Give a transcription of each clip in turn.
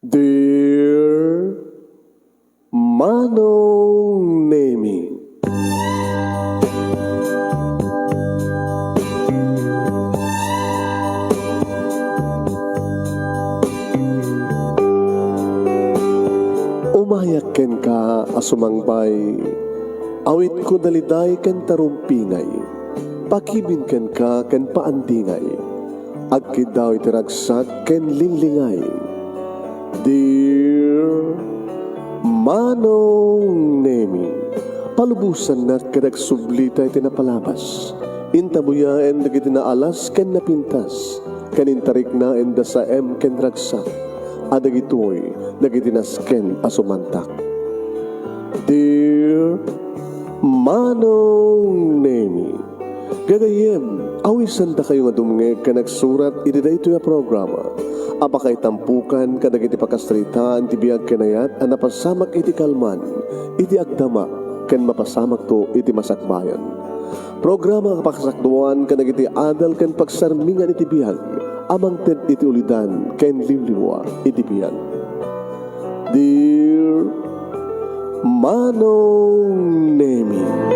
Dear Manong Nemi, umayak ken ka asumangbay, awit ko daliday ken tarumpingay, pakibin ken ka ken paandingay, agkid daw itiragsak ken linlingay. Dear Manong Nemi, palubusan na kadagsublita iti napalabas, intabuya en dagiti naalas ken napintas, kanintarik na en dasa ken ragsak, adagitoy dagiti nasken asumantak. Dear Manong Nemi, gagayem, awisan da kayo nga dumngeg ka nagsurat iti daytoy a programa. Apakay tampukan kadagiti pakastritaan ti biag kanayat a napasamak iti kalman, iti agdama, ken mapasamak to iti masakbayan. Programa kapakasakduan kadagiti adal ken pagsarmingan iti biag, amang ted iti ulidan ken limliwa iti biag. Dear Manong Nemi,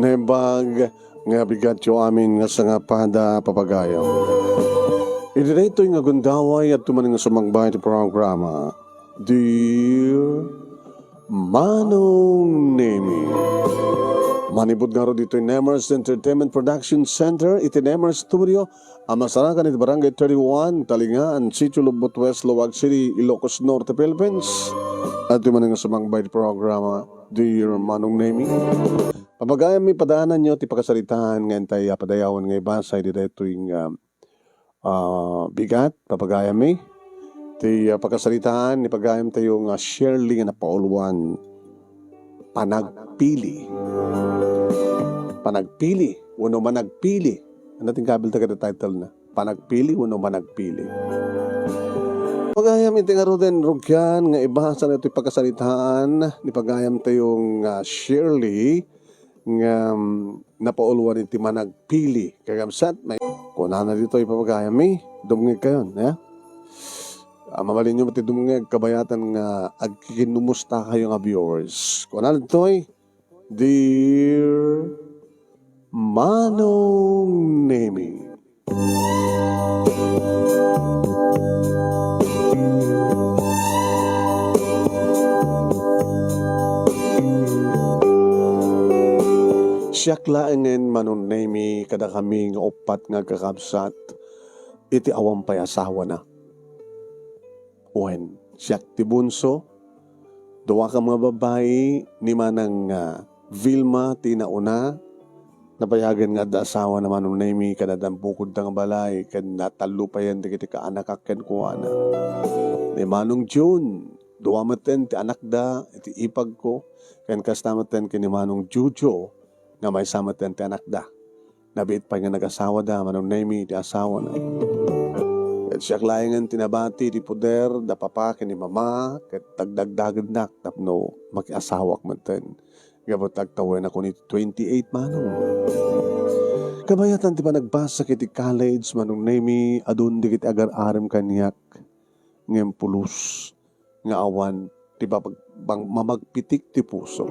nebag nga bigat yo amin nga sangapada papagayaw. Iti daytoy nga gundaway at tumaning nga sumagbay ti programa, Dear Manong Nemi. Manibod nga ro dito Nemers Entertainment Production Center, iti Nemers Studio, amasarakan iti Barangay 31, Talingaan, Sitio Lubot West, Luwag City, Ilocos Norte, Philippines. At tumaning nga sumagbay ti programa, Dear Manong Nemi. Pamagayam mi padaanan nyo ti pagkasalitaan ngayon tayo padayawan ngay basay di dito yung bigat papagayam mi ti pagkasalitaan ni pagayam tayo nga Shirley nga napauluan panagpili wano managpili ano ting kabil taga title na panagpili wano managpili. Pagayam iti nga roden rugyan nga ibasa na ito yung pagkasalitaan ni pagayam tayong Shirley nga napauluan iti managpili kagamsat may kuna na dito ipapagayam mi dumngeg kayon mamalin nyo mati dumngeg kabayatan nga agkinumusta kayo nga viewers kuna na dito Dear Manong Nemi. Siyak laengen Manong Nemi kada kami nga upat nga kakabsat iti awang pay asawa na. Wen siyak ti bunso duwa ka mga babae ni manang Vilma ti nauna napayagan nga da asawa na Manong Nemi kada dampukod nga balay ken natalupayan ti ka anak ken kuana. Ni Manong June duwa maten ti anak da iti ipag ko ken kastamaten ken ni Manong Jujo nga may samatan ti anak da. Nabiit pa nga nag-asawa da, Manong Nemi, ti asawa na. At siya klayangan tinabati, ti puder, da papa, kini mama, kat tagdagdagan na, tapno, makiasawak mantan. Gabot tagtawin ako ni 28, Manong. Kabayatan ti pa nagbasa kiti college, Manong Nemi, adun di kiti agar-aram kanyak, ngem pulos, nga awan, ti ba mamagpitik ti puso.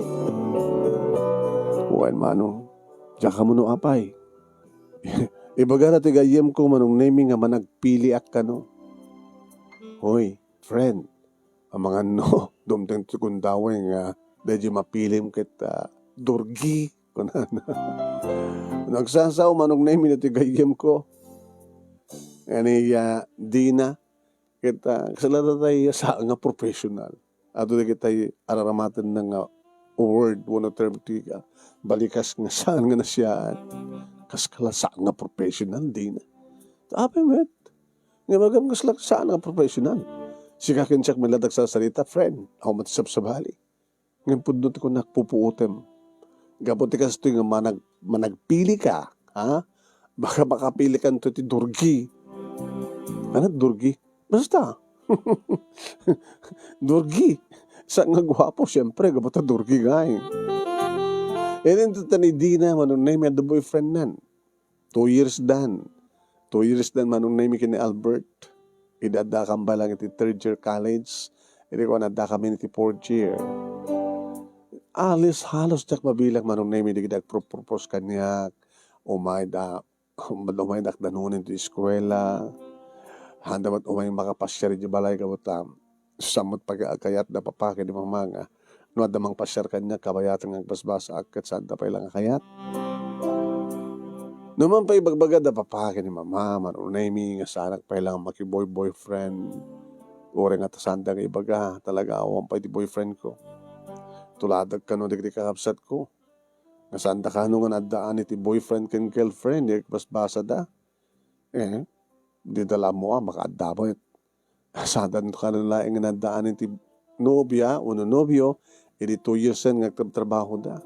Buwan Manong, tsaka mo no apay. Ibaga na tigayem ko Manong Nemi nga managpili ak ka no. Hoy, friend, ang mga no, dumteng tukundaway nga, medyo mapilim kita, durgi, kunan. Nagsasaw Manong Nemi na tigayem ko. Ani di na, kita, kasalata tayo sa nga professional. Ato na kita araramatan ng word, one term tiga. Balikas nga saan nga nasyaan. Kas kalasaan nga professional, di na. Tapi met, nga magam kaslak saan nga professional. Sika kinsiyak maladag sa salita, friend, ako matisap sa bali. Ngayon pudot ko nakpupuutem. Gabuti kasi ito nga managpili ka, ha? Baka makapili ka ito ti durgi. Ano durgi? Basta. Durgi. Sa nga gwapo, siyempre, gabata durgi gay. And then to ni Dina, manong name the boyfriend nan. 2 years dan. 2 years dan manong name kini Albert. Idada kang balang iti 3rd year college. Hindi ko nada kami iti 4th year. Alis halos jak mabilang manong name di kita propose kanyak. Umay dak danunin iti eskwela. Handa mat umay makapasyar di balay kabutam. Samot pag-akayat na papake di mamanga. No adamang pasyar kanya kabayatan ng basbasa akit saan tapay lang akayat. Naman pa ibagbaga da papake ni mama manunaymi nga sanak pa lang boyfriend. Ore nga tasanda nga ibaga talaga awang pa iti boyfriend ko. Tuladag ka no digdi kakapsat ko. Nga sanda ka no nga nadaan iti boyfriend ken girlfriend di basbasa da. Di dala mo makaadabot. Sadan ka na laing nadaan iti nobya, nobyo, iti 2 years nga trabaho da.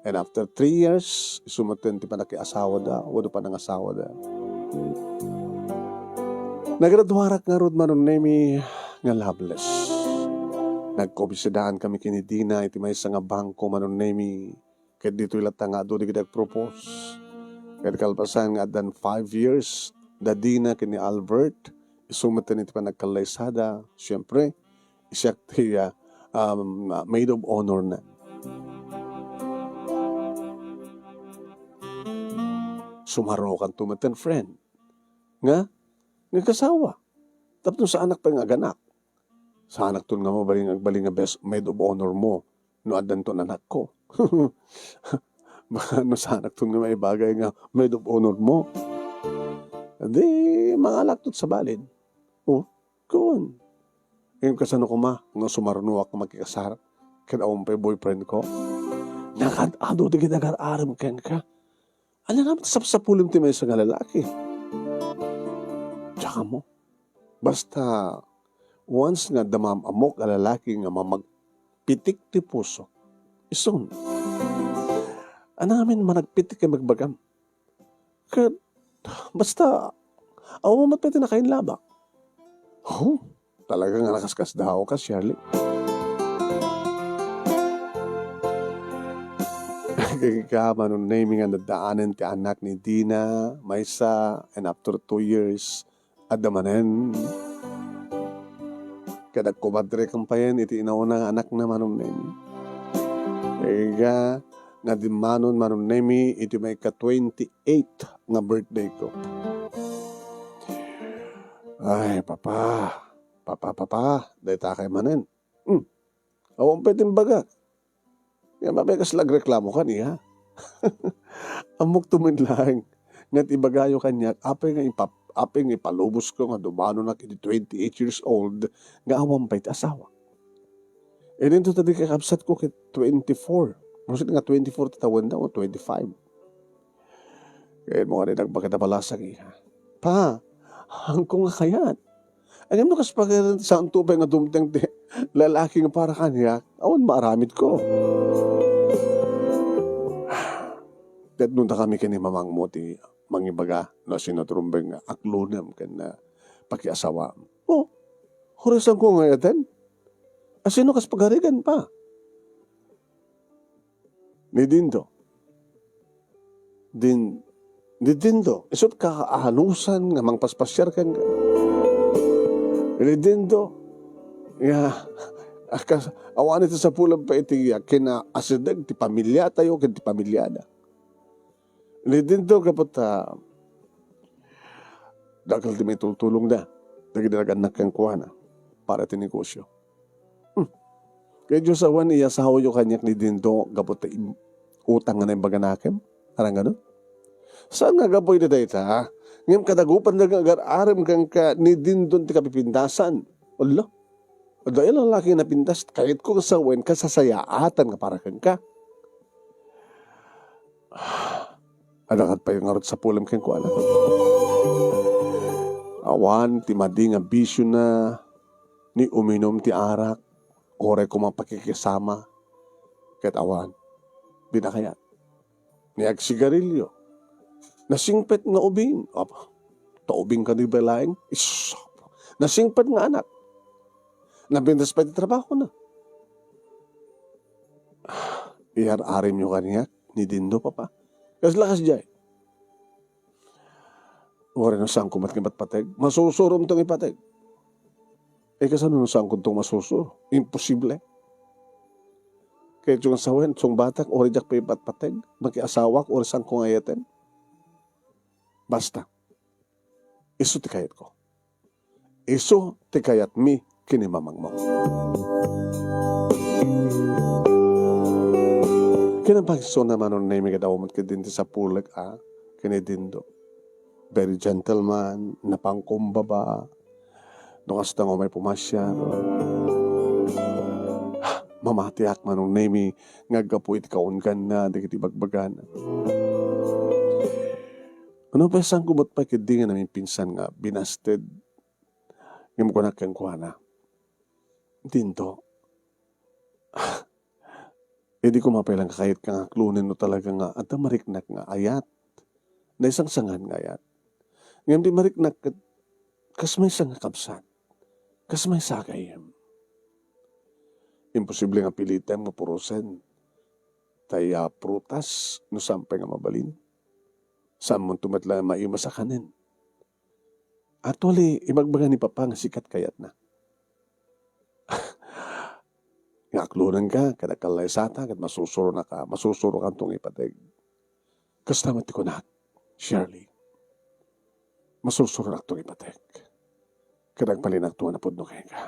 And after 3 years, sumaten ti panakiasawa da, wado pa nang asawa da. Nagradwarak nga rod manon nemi nga loveless. Nagkobisidaan kami kini Dina, iti may nga bangko manon nemi, ket dito ilata nga do di kita propose. Ket kalpasan nga dan 5 years, da Dina kini Albert, isumatan iti pa nagkalaysada, siyempre, isyak ti maid of honor na. Sumaro kan tumatan friend. Nga kasawa. Tapos sa anak pa nga ganak. Sa anak to nga mabaling nga best maid of honor mo. No adan to anak ko. Baka no sa anak to nga may bagay nga maid of honor mo. Di mga alaktot sa balin. Kun. Ngayon kasano ko nga sumarunuak ko magkikasar. Kinaon pa boyfriend ko. Nakadado di ginagar-aram ken ka. Alam naman sapsapulim ti may nga lalaki. Tsaka mo. Basta once nga damamamok a lalaki nga mamagpitik ti puso. Isun. Anamin managpitik kay magbagam. Kat basta awa mo matpiti na kain labak. Talagang nakaskas daw ka, Shirley. Kaya nun naming ang nadaanan ti anak ni Dina, Maysa, and after 2 years, adamanen. Kada kumadre kang payan, iti inauna anak na manong nami. Kaya nga di manon manong nami, iti may ka-28 nga birthday ko. Ay, papa, dahil takay manen. Awang petin baga. Yan, mabekas lagreklamo ka niya. Amok tuminlang. Ngat ibagayo kanya, apay nga ipalubos ko nga dumano na kiti 28 years old, nga awang pait asawa. E dito tadi kakapsat ko kit 24. Maksud nga 24 tatawan daw, 25. Kaya mo nga rin nagbakita palasag iya. Pa, hangko nga kayat. Alam mo kas pag sa antubay nga dumteng lalaki nga para kanya, awan maaramid ko. Tet nung kami kini mamang mo ti mangibaga na sinatrumbeng aklunam kan na pakiasawa. Horasan ko nga yatan. Asino kas pagarigan pa? Ni Dindo. Ni Dindo. Isot kakaahanusan nga mangpaspasyar kan ka. Ni Dindo. Awan ito sa pulang pa iti kina asidag ti pamilya tayo ken ti pamilyada. Ni Dindo kapot dagal ti may tultulong na. Dagdagan anak kang kuha na para ti negosyo. Kaya Diyos awan iya sa hawayo kanyak ni Dindo kapot ti utang nga na yung baganakem. Arang gano'n? Saan nga gaboy na dahil ha? Ngayon kadagupan na agar-aram kang ka ni Dindon ti kapipindasan. Allah. Dahil ang laki na pintas, kahit kung sawen ka sasayaatan nga para kang ka. Adakat pa yung arot sa pulam kang ko alam. Awan, ti madi nga bisyo na ni uminom ti arak, ore ko mapakikisama. Kahit awan, binakayat. Ni agsigarilyo. Nasingpet nga ubing. Taubing ka ni balaing. Nasingpet nga anak. Nabindas pa di trabaho na. Iar-arim nyo kaniyak, ni Dindo pa. Kas lakas jay. Wala na sangkumat ng patpateg. Masusurom tong ipateg. Kasano na sangkot tong masusuro? Imposible. Kaya yung asawan, yung batak, ori jak pa ipatpateg. Makiasawak, ori sangkong ayaten. Basta. Iso ti kayat ko. Iso ti kayat mi kinimamang mo. Kinapagso naman ang name ka daw magkadinti sa pulag kinidindo. Very gentleman, napangkumbaba. Nung hasta nga may pumasyar. Mamatiak man ang name ngagapo iti kaungan na, di kiti bagbagan. Ano pa isang kumot pa kidi nga namin pinsan nga binasted nga mo kunak kang kuhana. Dindo. Di ko mapailang kakayat ka nga klunin no talaga nga at mariknak nga ayat. Na isang sangan nga ayat. Ngayon di mariknak kas may isang kapsat. Kas may sagayam. Imposible nga pilitan nga purusan. Taya prutas no sampay nga mabalin. Saan mo tumatla maima sa kanin. At wali, ibagbaga ni Papa nga sikat kayat na. Nga aklunan ka, kada kalay sata, kad masusuro na ka, masusuro ka itong ipateg. Kastamat ko na, Shirley. Masusuro na itong ipateg. Kadang palinag tuwa na podno kayo ka.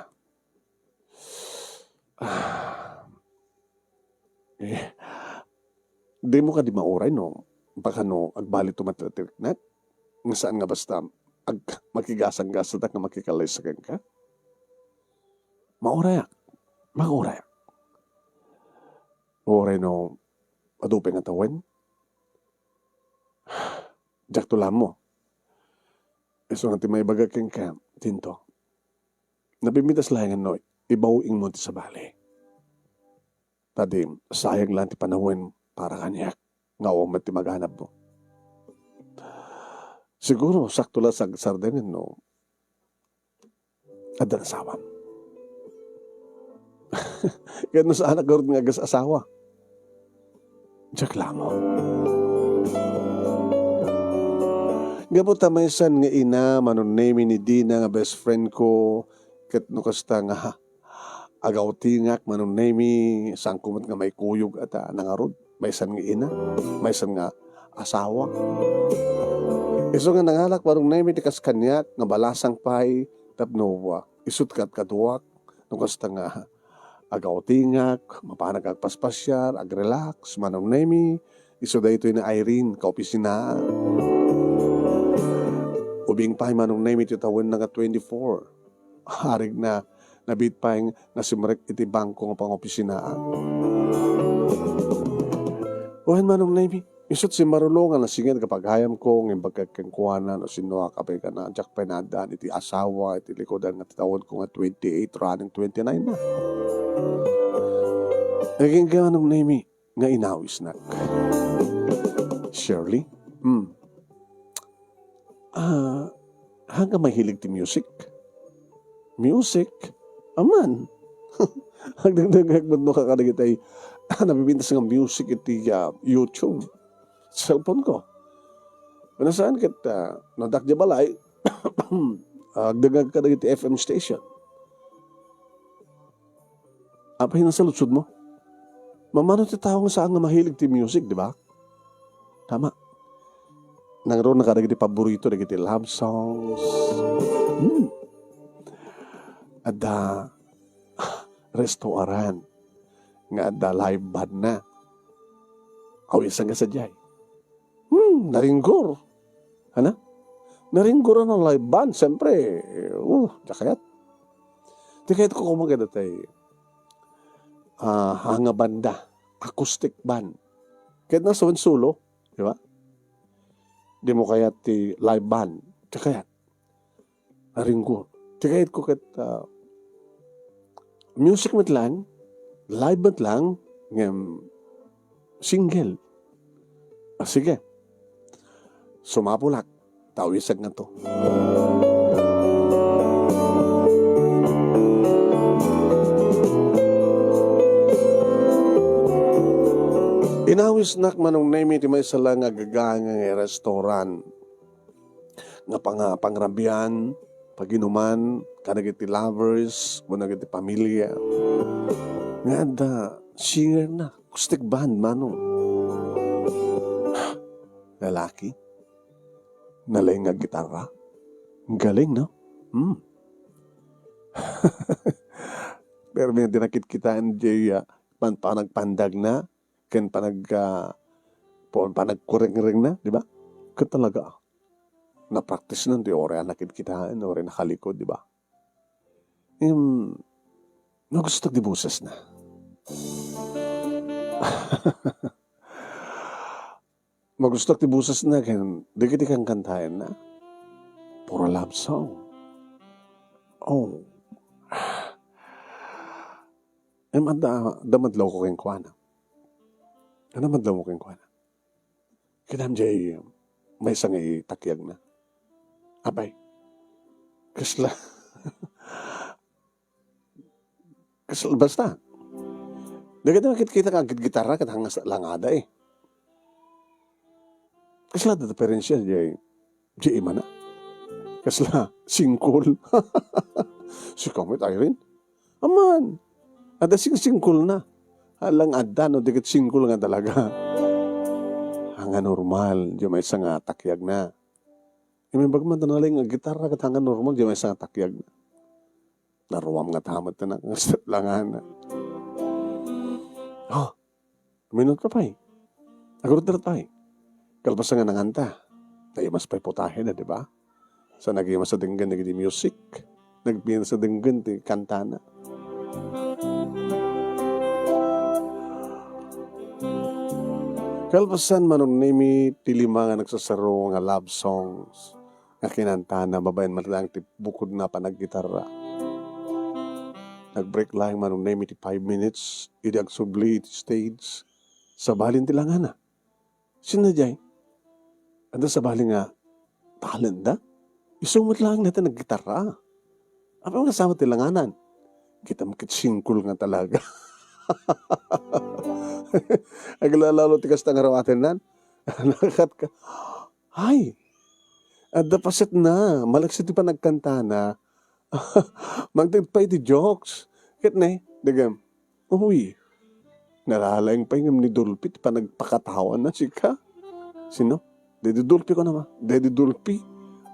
Di mo ka di mauray, no? Baka no, agbali tumatratiriknat. Nga saan nga basta, makigasang-gasat nga makikalay sa ka? Maurayak. Maurayak. Mauray no, adupin nga tawin. Diyak tulam mo. So nga ti may bagakeng ka, tinto. Napimitas layangan no, ibawing mo ti sa bali. Tadi, sayang lang ti panahon para kanyak. Nga o mati maghanap mo. Siguro, sakto lang sa sardenin, no? Ada na asawa. Kaya no sa anak garod nga gas asawa. Diyak lang mo. Gabot tamaysan nga ina, manon name ni Dina nga best friend ko, kat no kasta nga agaw tingak, manon name, sangkumat nga may kuyog at nangarod. May isan nga ina, may isan nga asawa. Iso nga nangalak, parang name, tikas kanyak, nga balasang pay, tapno, isut kat kaduwak, no kasta nga agaw tingak, mapanag agpaspasyar, agrelax, manong name, iso da ito na Irene, kaopisina. Ubing pay manong name ito tawin na nga 24. Harig na nabit pay nga simrek iti bangko nga pangopisinaan. Uhan manong name, isot si marulungan na singin kapag hayam ko ng bagkakengkuhanan o sinuha kapay ka na jak panadaan iti asawa, iti likodan nga titawon ko nga 28, running 29 na. Naging ka manong name nga inawis na. Shirley? Hanggang mahilig ti music. Music? Aman. Hanggang mo kakaragit ay nabibintas ng music iti YouTube. Cellphone ko. Nasaan kita nadakja balay agdagag ka iti FM station. Apa yung nasa lutsud mo? Mamano ti tao nga saan nga mahilig ti music, di ba? Tama. Nangro nakaragiti paborito nagiti love songs. Ada restaurant nga ada live band na. Awisan nga sadyay. Naringgor. Ano? Naringgor na live band. Siyempre, jakayat. Di kahit ko kumaganda tayo. Hanga banda. Acoustic band. Kahit nasa solo. Di ba? Di mo kaya ti live band. Di kaya. Naringgor. Di kaya ko kat music mat lang, live mat lang, single. Sige. Sumapulak. Tawisag nga to. Ginawis nak manong name iti may sala nga gagang nga restaurant. Nga pangrabian, paginuman, kanagiti lovers, munagiti pamilya. Nga da, singer na, acoustic band manong. Lalaki, nalay nga gitarra. Ang galing, no? Pero may dinakit kita hindi panagpandag na, kan panagkuring-ring na, di ba? Kan talaga. Na-practice nun, di ore nakit kita, ore nakalikod, di ba? Nagustag di buses na. Magustag di buses na, kan di kiti kang kantahin na. Puro love song. Oh. Damadlaw ko kayong kuwana. Damadlaw mo kayong kuwana. Kinam jay, may isang itakyag na. Abay. Kasla. Basta. Dagad na kita kang gitara kat hangas langada eh. Kasla da diferensya jay mana. Kasla singkol. Si Kamit Irene. Aman. Ada singkol na. Alang adda no dikit singkol nga talaga. Hanga normal, di may isang takyag na. May bagman tanaling nga gitarra kat hanga normal, di may isang takyag na. Naruwam nga tamat na nga langan na. Oh, minut ka pa eh. Agurot na pa eh. Kalpas nga nanganta. Naimas pa'y putahe na, di ba? Sa nag-imas sa dinggan, naging music. Nagpiyan sa dinggan, kanta na. Kalpasan manong nimi tilima nga nagsasaro nga love songs nga kinanta na babayan man lang ti bukod na panaggitarra. Nag-break lang manong nimi ti 5 minutes idi agsubli iti stage sa balin ti langana. Sinadjay, anda sa balin nga talent da? Isumot lang natin naggitarra. Apa nga sama ti langanan? Kita makitsingkul nga talaga. Aglalalo ti kasta nga rawatin nan. Nakat ka. Ay, adda paset na. Malaksit pa nagkanta na. Magdagpay ti jokes. Kit na dagam. Uy, nalalaing pa yung ni Dulpi pa nagpakatawan na sika. Sino? Dedi Dulpi ko naman. Dedi Dulpi.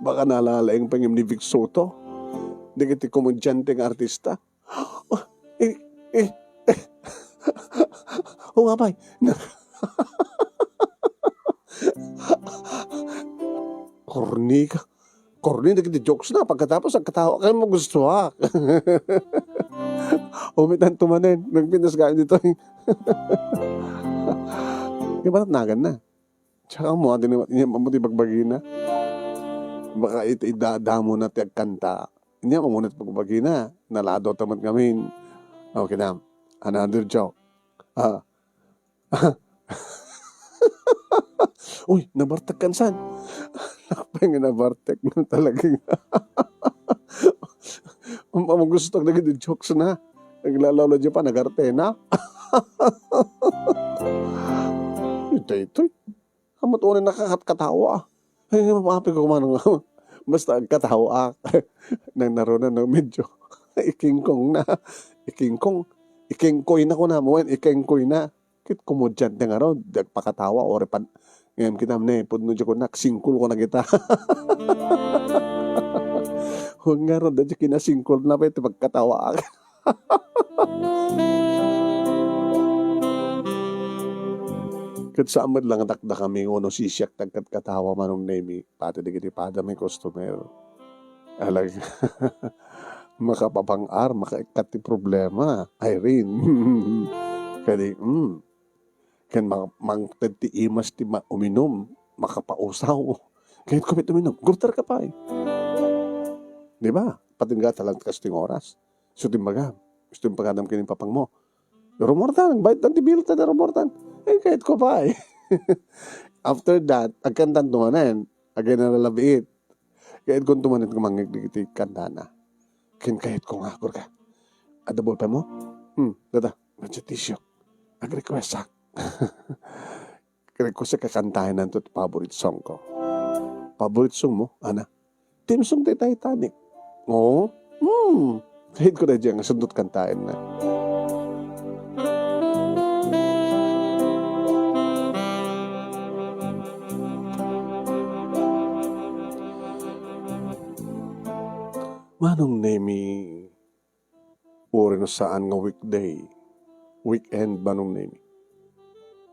Baka nalalaing pa yung ni Vic Soto. Dagiti komedyante ng artista. Oo nga ba? Corny ka. Corny, nagkita jokes na. Pagkatapos, ang katawa ka mo gusto ha. Umitan tumanin. Nagpinas ka dito. Di ba natnagan na? Tsaka mo, mamuti bagbagi na. Baka idadamo na tiyag kanta. Hindi mo muna pagbagi na. Nalado tamat kami. Okay na. Another joke. Uy, nabartag kansan. Nakapay nga nabartag na talagang. Gusto na ganda jokes na. Naglalalo dyan pa, nagarte na. Ito. Kamat unin nakakatawa. Ay, mapapi ko man. Basta katawa. Nang naroon na medyo ikingkong na. Ikingkoy na ko na mo. Ikingkoy na. Kit kumudyan na nga raw. Dagpakatawa. O repan. Ngayon kita na pudno dyan ko na. Singkul ko na kita. Huwag nga raw. Dyan kinasingkul na pa ito pagkatawa. Kat samad lang takda kami. Uno sisyak tagkat katawa manong nemi. Pati di kiti pada may customer. Alag. Makapapang-ar, makaikat ti problema. Irene. Kadi, kan mangtad ti imas ti uminom, makapausaw. Kahit kumit uminom, gurtar ka pa eh. Di ba? Patingga talang kasting oras. So timbaga, gusto yung pagkadam kining papang mo. Rumortan, bayad ng tibilta na rumortan. Eh, kahit ko pa eh. After that, agkantan tumanan, agay na lalabiit. Kahit kung tumanan kumangig kanta na. Kahit kung akur ka. Adabol pa mo? Dada, medyo tissue. Nag-request sak. ko sa kakantahin ng to favorite song ko. Favorite song mo, ana? Team song ti Titanic. Oo. Kahit ko na dyan, sundot kantahin na. Manong nemi, uri no saan nga weekend manong nemi.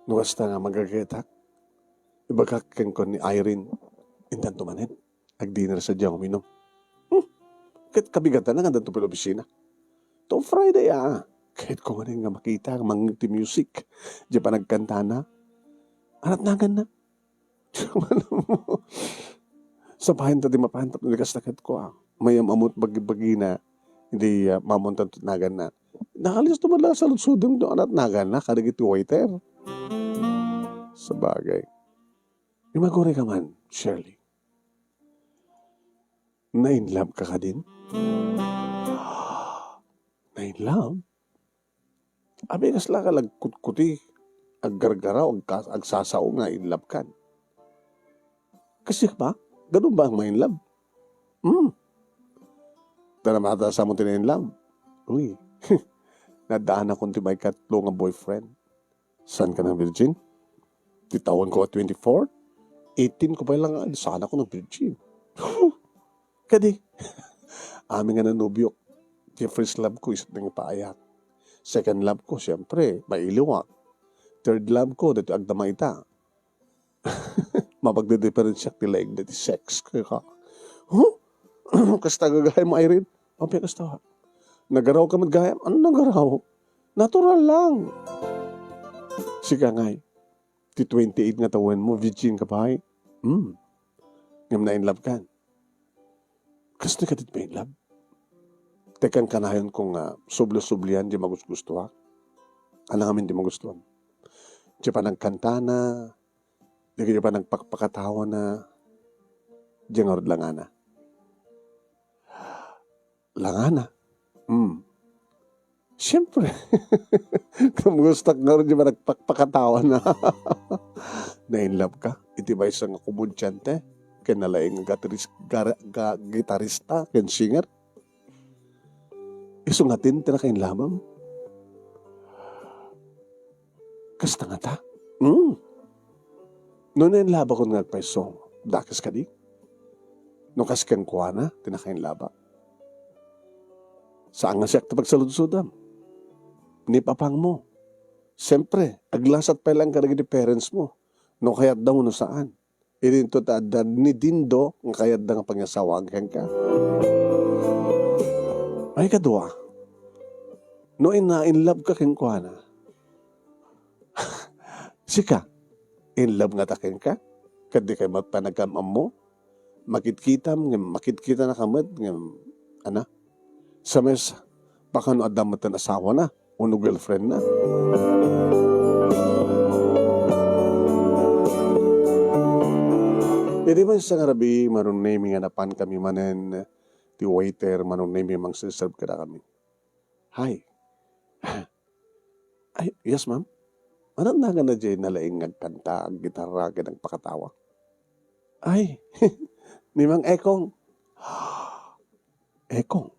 Nuwas ta nga magagetak, ibagkakin ko ni Irene, indan tumanin, ag-dinner sa diyang uminom. Kahit kabigatan na nga danto pala opisina. To Friday kahit ko nga makita ang mga music, di pa nagkanta na, anat nagan na. Sa pahinta di mapahantap na likas na kahit ko mayam amot bagi-bagi na, hindi mamuntan nagan na. Nakalis naman lang sa lutsudin do anat nagan na, kadagiti waiter. Sa bagay. Imagore ka man, Shirley. Na-in-love ka din? Na-in-love? Abi kasla ka lagkutkuti, aggargaraw, agsasaw nga in-love kan. Kasi ba? Ganun ba ang ma-in-love? Tanamata sa mo tina-in-love? Uy, nadaan akong tibay katlo nga boyfriend. Saan ka ng virgin? Titawan ko at 24? 18 ko pa lang sana ko ng virgin. Kadi, amin nga nanubyo. Yung first love ko, isa't nang ipaayak. Second love ko, siyempre, mailiwak. Third love ko, dito agdama ita. Mapagde-difference siya, tilaig dito sex. Kaya ka, kasta gagayam mo, Irene? Papi, kasta ha? Nagaraw ka magayam? Ano nagaraw? Natural lang. Sika ngay. Ti 28 nga tawen mo, virgin ka pa ay. Ngam na in love ka. Kasi ka dit may in love. Tekan ka na yun kung sublo-sublian, di magustuhan. Anang amin di magustuhan. Di pa nagkanta na, di pa nagpakpakatawa na, di nga rin langana. Langana? Siyempre. Kung gusto ka rin, di ba nagpakpakatawa na? Na-in-love ka? Iti ba isang kumudsyante? Kinalaing gitarista, ken singer? Isungatin, tinakain-lamam? Kasta nga ta? Noon na-in-love ako nga paisong, dakas ka di? Nung kaskang kuha na, tinakain-laba. Saan nga siya pagsaludsudam? Ni papang mo. Siyempre, aglasat pa lang karagin ni parents mo. No kayat daw no saan. Irinto ta ni dindo ng kayat da nga pangyasawag ka. Ay kadua. No in love ka ken kuana. Sika, in love nga ta ken ka? Kadi kay magpanagamam mo? Makita na kamad ngem ana? Sa mes baka no adam matan asawa na. Uno girlfriend na. Pwede man sa ngarabi, manong naming anapan kami manen, ti waiter, manong naming mang siserve ka na kami. Hi. Ay, yes ma'am. Anong naga na dyan nalaing nagkanta, ang gitarra, ganang pakatawa? Ay, ni Mang Ekong. Ekong?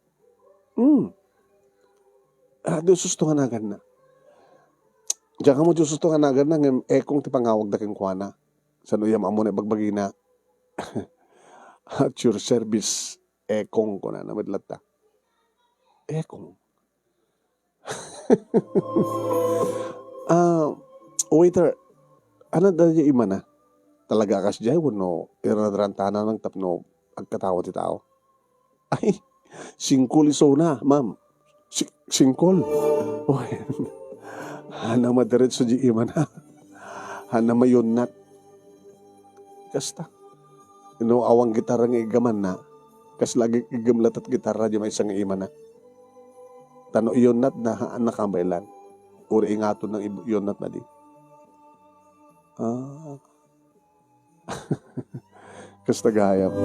Doon sustuhan agad na. Diyan ka mo doon sustuhan agad na ng ekong ti pangawag na keng kuwana. Sa nuyam amo na bagbagi na at your service ekong ko na namadlat ta. Ekong. Waiter, ano dahil yung ima na? Talaga kas dyan, no? Iranarantana ng tapno agkatawa ti tao. Ay, singkul iso na, ma'am. Singkol. Oh, hana madiretso di iman ha. Hana mayon nat. Kasta. Awang gitarra nga igaman na. Kas lagi igamlat at gitarra di may isang iman na. Tano iyon nat na haan na kambaylan. Uri ingato ng iyon nat na di. Kasta gayam.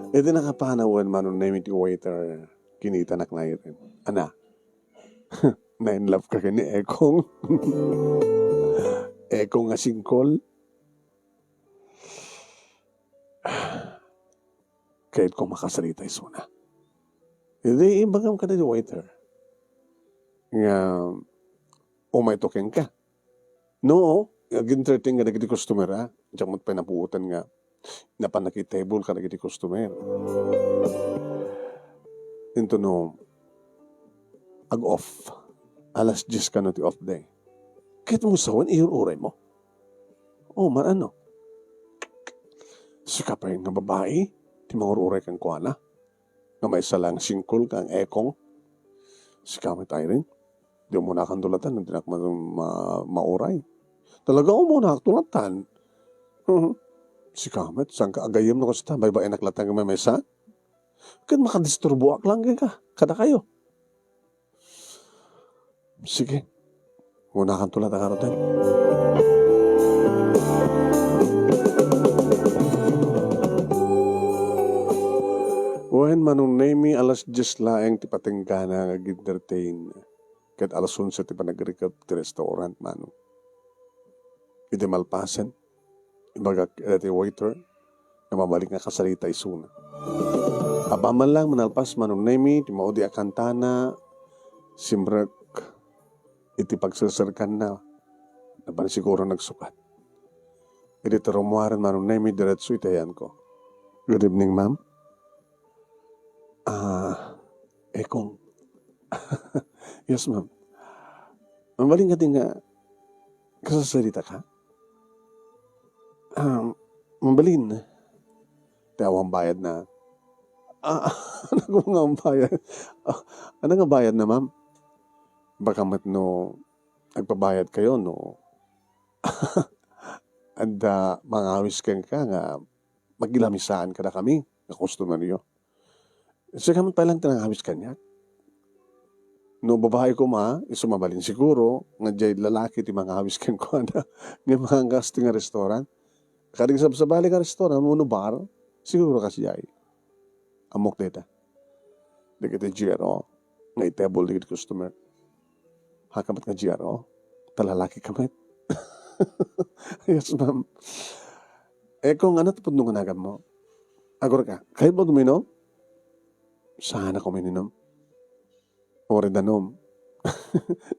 Ito nakapanawan man nung name it waiter. Kinita na rin. Ana, na in love ka kani Ekong. Ekong nga singkol. Kahit kung makasalita isuna. Hindi, ibagam ka na di waiter. Nga, may token ka. No, ag-entertain nga nagiti customer ha. Diyan mo't pinapuutan nga. Napanakitable ka nagiti customer. Into no, ag-off. Alas 10 ka na ti off day. Kahit mo sawan, iyon-uray mo. Marano. Sika pa rin nga babae, ti maururay kang kuana. Nga may salang singkol kang Ekong. Sika may tayo rin. Di mo na kang tulatan, hindi na mauray. Talaga mo na tulatan. Si Kamet, saan ka agayam na ko sa tabay ba naklatan ka may sa? Kaya makadisturbo ak lang ka, kada kayo. Sige, muna kang tulatan ka rin. When manong name alas 10 laeng ti patenggana nag-entertain. Kahit alas 11 ti pa nag-recap ti restaurant manong. Iti malpasan. Ibaga ti waiter. Na mabalik nga kasalita isuna. Abaman lang manalpas manong name ti maudi akantana. Simrek. Iti pagsasarkan na. Naban siguro nagsukat. Iti tarumuaran manong name diretso itayan ko. Good evening ma'am. Ekong. Yes, ma'am. Mabaling ka din nga kasasalita ka? Mabalin. Tawang bayad na. Ano nga ang bayad? Ano nga bayad na, ma'am? Baka matno nagpabayad kayo, no? And mga awis ka nga magilamisaan ka na kami na customer niyo. So kaman pa lang tinangawis kanya. No babae ko isumabalin siguro, nga jay lalaki ti mga awis kan ko na, nga mga gasto nga restaurant. Karing sabsabali ka restaurant, uno bar, siguro kasi ay. Amok dita. Di kita GRO, nga itable di kita customer. Hakamat nga GRO, talalaki kamit. Yes, ma'am. Kung ano tapos nung nagam mo, agor ka, kahit mo duminom? Sana ko mininom. Ore danom.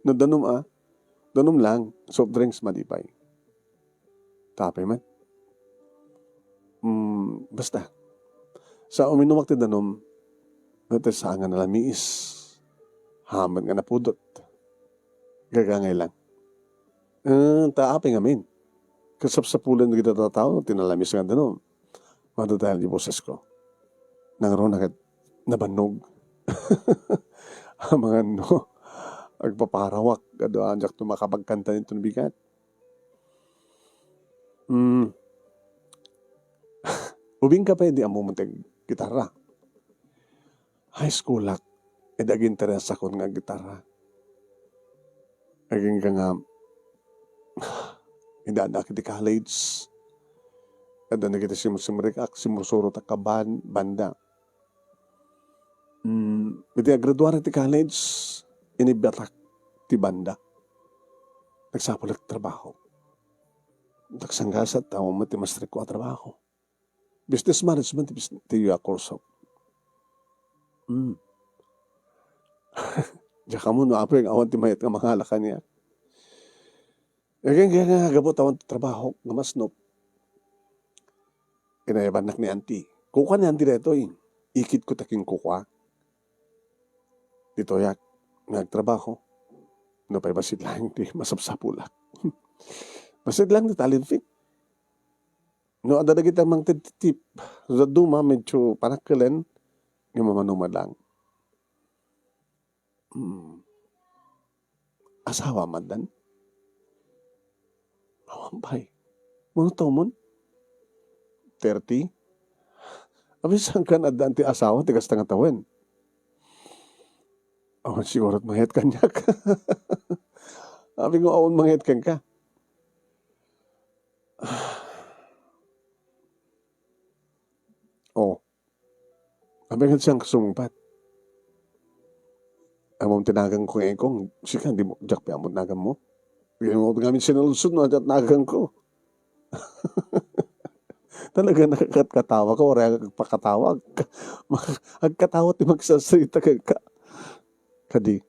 No danom danom lang. Soft drinks madipay. Tapay man. Basta. Sa uminom akti danom, ito sa nga nalamiis. Hamad nga napudot. Gagangay lang. Taapay ngamin. Kasapsapulan na kita tatao, tinalamis nga danom. Madadahal yung boses ko. Nangaroon agad nabanog. Mga agpaparawak. Anjak to makapagkanta nito ng bigat. Ubing ka pa, hindi ang mumuntig gitara. High school lak. Daging interes ako nga gitara. Aging ka nga hindi na kita college. Ada na kita simusimrikak, simusuro ta banda. Iti graduar ti college, inibatak ti banda. Nagsapulat trabaho. Nagsanggasat, tawang mo ti master ko trabaho. Business management ti kurso. Diyan ka mo, no, apo yung awan ti mayat nga mangalaka niya. Kaya nga gabot awan ti trabaho, nga masnop. Kinayabanak ni auntie. Kuka ni auntie reto ikit ko taking kuka. Dito yak, nagtrabaho. No pa'y basit lang, di masapsapulak. Basit lang, di talent fit. No, adada kita mang titip. Sa duma, medyo panakalen, yung mamanuma lang. Asawa madan? Awampay. Mga tomon? 30? Abis saan ka na danti asawa, tigas tanga tawen. Awan siguro at mangit kanyak. Sabi ko, awan mangit kan ka. Sabi nga siyang kasumpat. Among tinagang ko ngayon kong, sika, di mo, jak pa among nagang mo. Hindi mo kami sinulsud no, at nagang ko. Talaga nakakatawa ka, wala kang pakatawag. Agkatawa ti magsasalita ka. Kadi,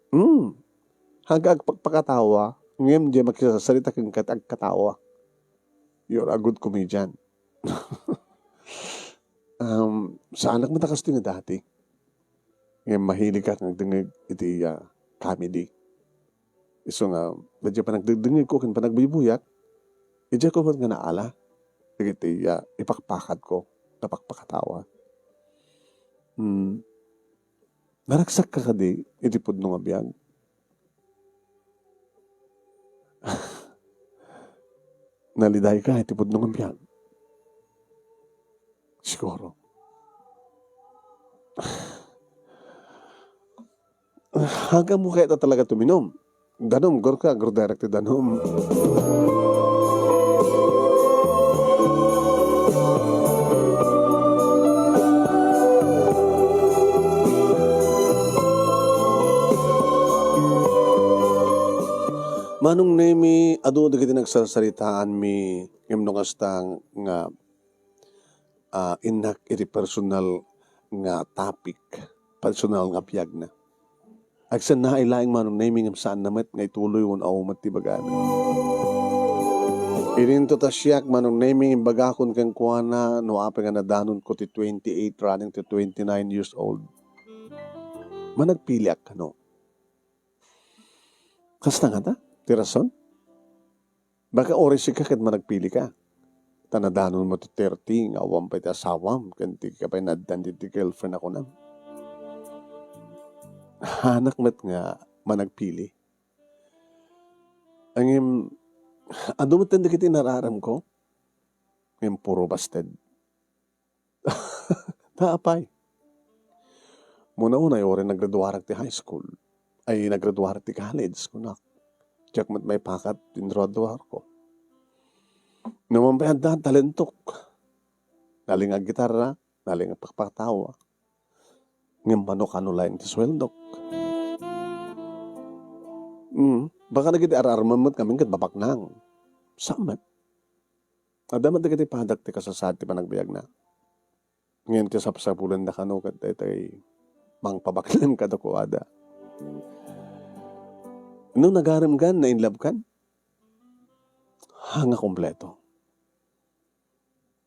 hanggang pagpakatawa, ngayon di magsasalita kang agkatawa. You're a good comedian. Sa anak mo nakas nga dati, ngayon mahilig ka ng dingig iti comedy. So nga, medyo pa nagdingig ko, kin pa nagbibuyak, iti ko ba nga naala, iti ipakpakat ko, napakpakatawa. Naragsak ka kadi, iti pudno nga biyag. Naliday ka, iti pudno nga biyag. Siguro. Hanggang mo kaya talaga tuminom. Danom, gor ka, gor direct danom. Manong nemi, ado dagiti nagsasaritaan mi, ngem kastang nga inak iti personal nga topic, personal nga biyag na. Agsan na ilaing manong naming ang saan namat nga ituloy won awmat ti bagana. Ininto ta siyak manong naming bagakon kang kuana no apa nga nadanon ko ti 28 running to 29 years old. Managpili ak no. Kasta nga ta? Ti rason? Baka oras ka kat managpili ka. Tanadanon mo ti 30 nga awam pa ti asawam kanti ka pa nadan ti girlfriend ako na. Hanak met nga managpili. Ang ando mo tanda kiti nararam ko, yung puro basted. Taapay. Muna-una, yung rin nagraduarag ti high school. Ay, nagraduarag ti college. Kunak. Tiyak mat may pakat, tinraduar ko. Naman pa yan talentok. Naling ang gitarra, naling ang pakpatawa. Ngayon ano lang ti sweldok. Baka nagiti ararman mo't kami kat babaknang. Samat. Adamat na kiti padak ti kasasad ti panagbiag na. Ngayon ti sapsapulan na kano kat tay mang pabaklan ka dako ada. Nung nagaram kan, na in love kan, hanga kompleto.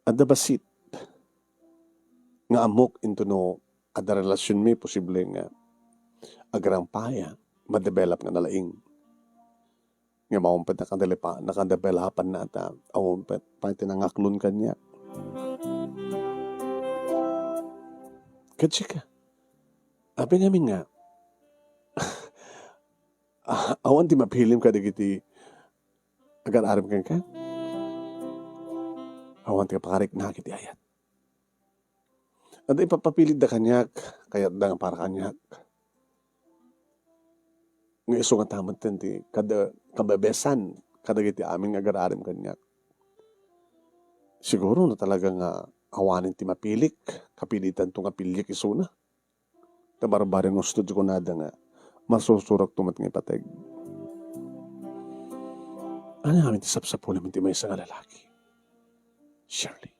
Ada basit nga amok into no ada relasyon mi posible nga agrang paya ma-develop nga nalaing. Nga maumpet nakadevelopan na ata aumpet pa tinangaklon kanya. Katsi ka. Abi ngamin nga awan ti mapilim ka digiti agar-aram ka. Awan ti pakarik na kiti ayat. At ipapapilit da kanyak, kayat da nga para kanyak. Nga iso nga tamat ti kada kabebesan, kada giti aming agar-aram kanyak. Siguro na talaga nga awanin ti mapilik, kapilitan to nga pilik iso na. Tabarbarin ng studio ko nada nga, masusurak tumat nga ipateg. Ano namin ti sapsapo naman ti may isang lalaki? Shirley.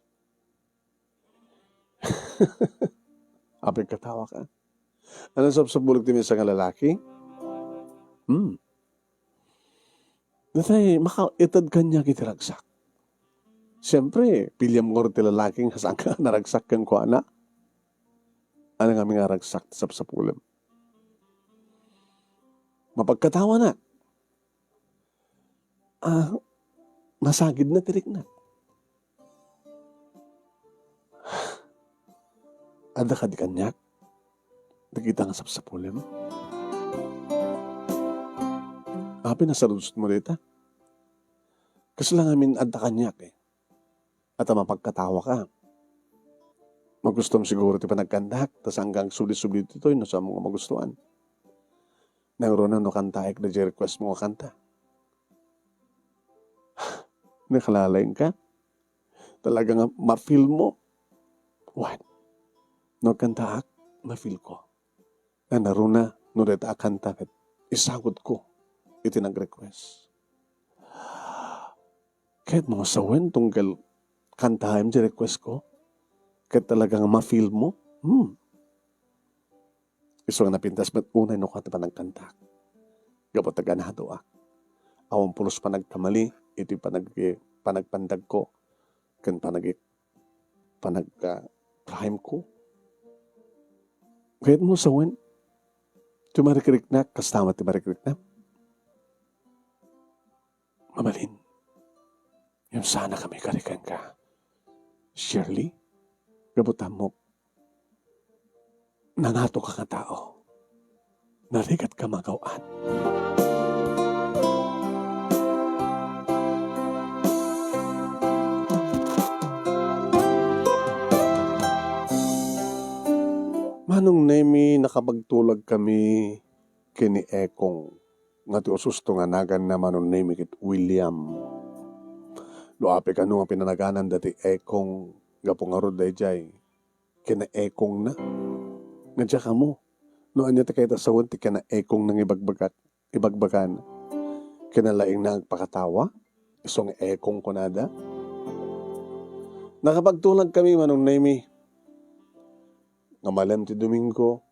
Apig katawa ka. Ano sapsapulog ti may isang lalaki? Natay, makaitad kanya kitiragsak. Siyempre, pilyam ko rin ti lalaking hasang ka, naragsak kang ko ana. Ano nga mga ragsak ti sapsapulam? Mapagkatawa na. Masagid na tirik na. Ada ka di kanyak? Nakita nga sapsapulam? Api na sa lusot mo dita? Kasi lang amin ada kanyak eh. At mapagkatawa ka. Magustom siguro ti panagkandak, tas hanggang sulit-sulit ito, no sa mga magustuhan. Nangro na no kantaik na request mo kanta. Nakalalain ka? Talagang ma-feel mo? What? No kantaak, ma-feel ko. Na naruna, no deta akanta ket isagod ko iti nag-request. Kahit mga sawen tunggal kantahan di request ko, kahit talagang ma-feel mo, iso nga napintas met unay no kata pa nagkanta. Gabot taganado awang pulos pa nagkamali, iti panagpandag ko, kan panag-prime ko. Kahit mo sawen, tumarikrik na, kastama tumarikrik na, mamalin. Yung sana kami karikan ka. Shirley, gabutan mo. Nanato ka nga tao. Narigat ka magawaan. Manong nemi nakapagtulag kami kini Ekong. Nga ti ususto nga nagan na manong nemi kit William. Luapi ka nung pinanaganan dati Ekong gapungarod dayjay kina Ekong na. Nga diya ka mo. No anya ta kayta sawan ti kina Ekong nang ibagbagan. Kinalaing na agpakatawa. Isong Ekong kunada. Nakapagtulag kami manong nemi. Nga malam ti Domingo.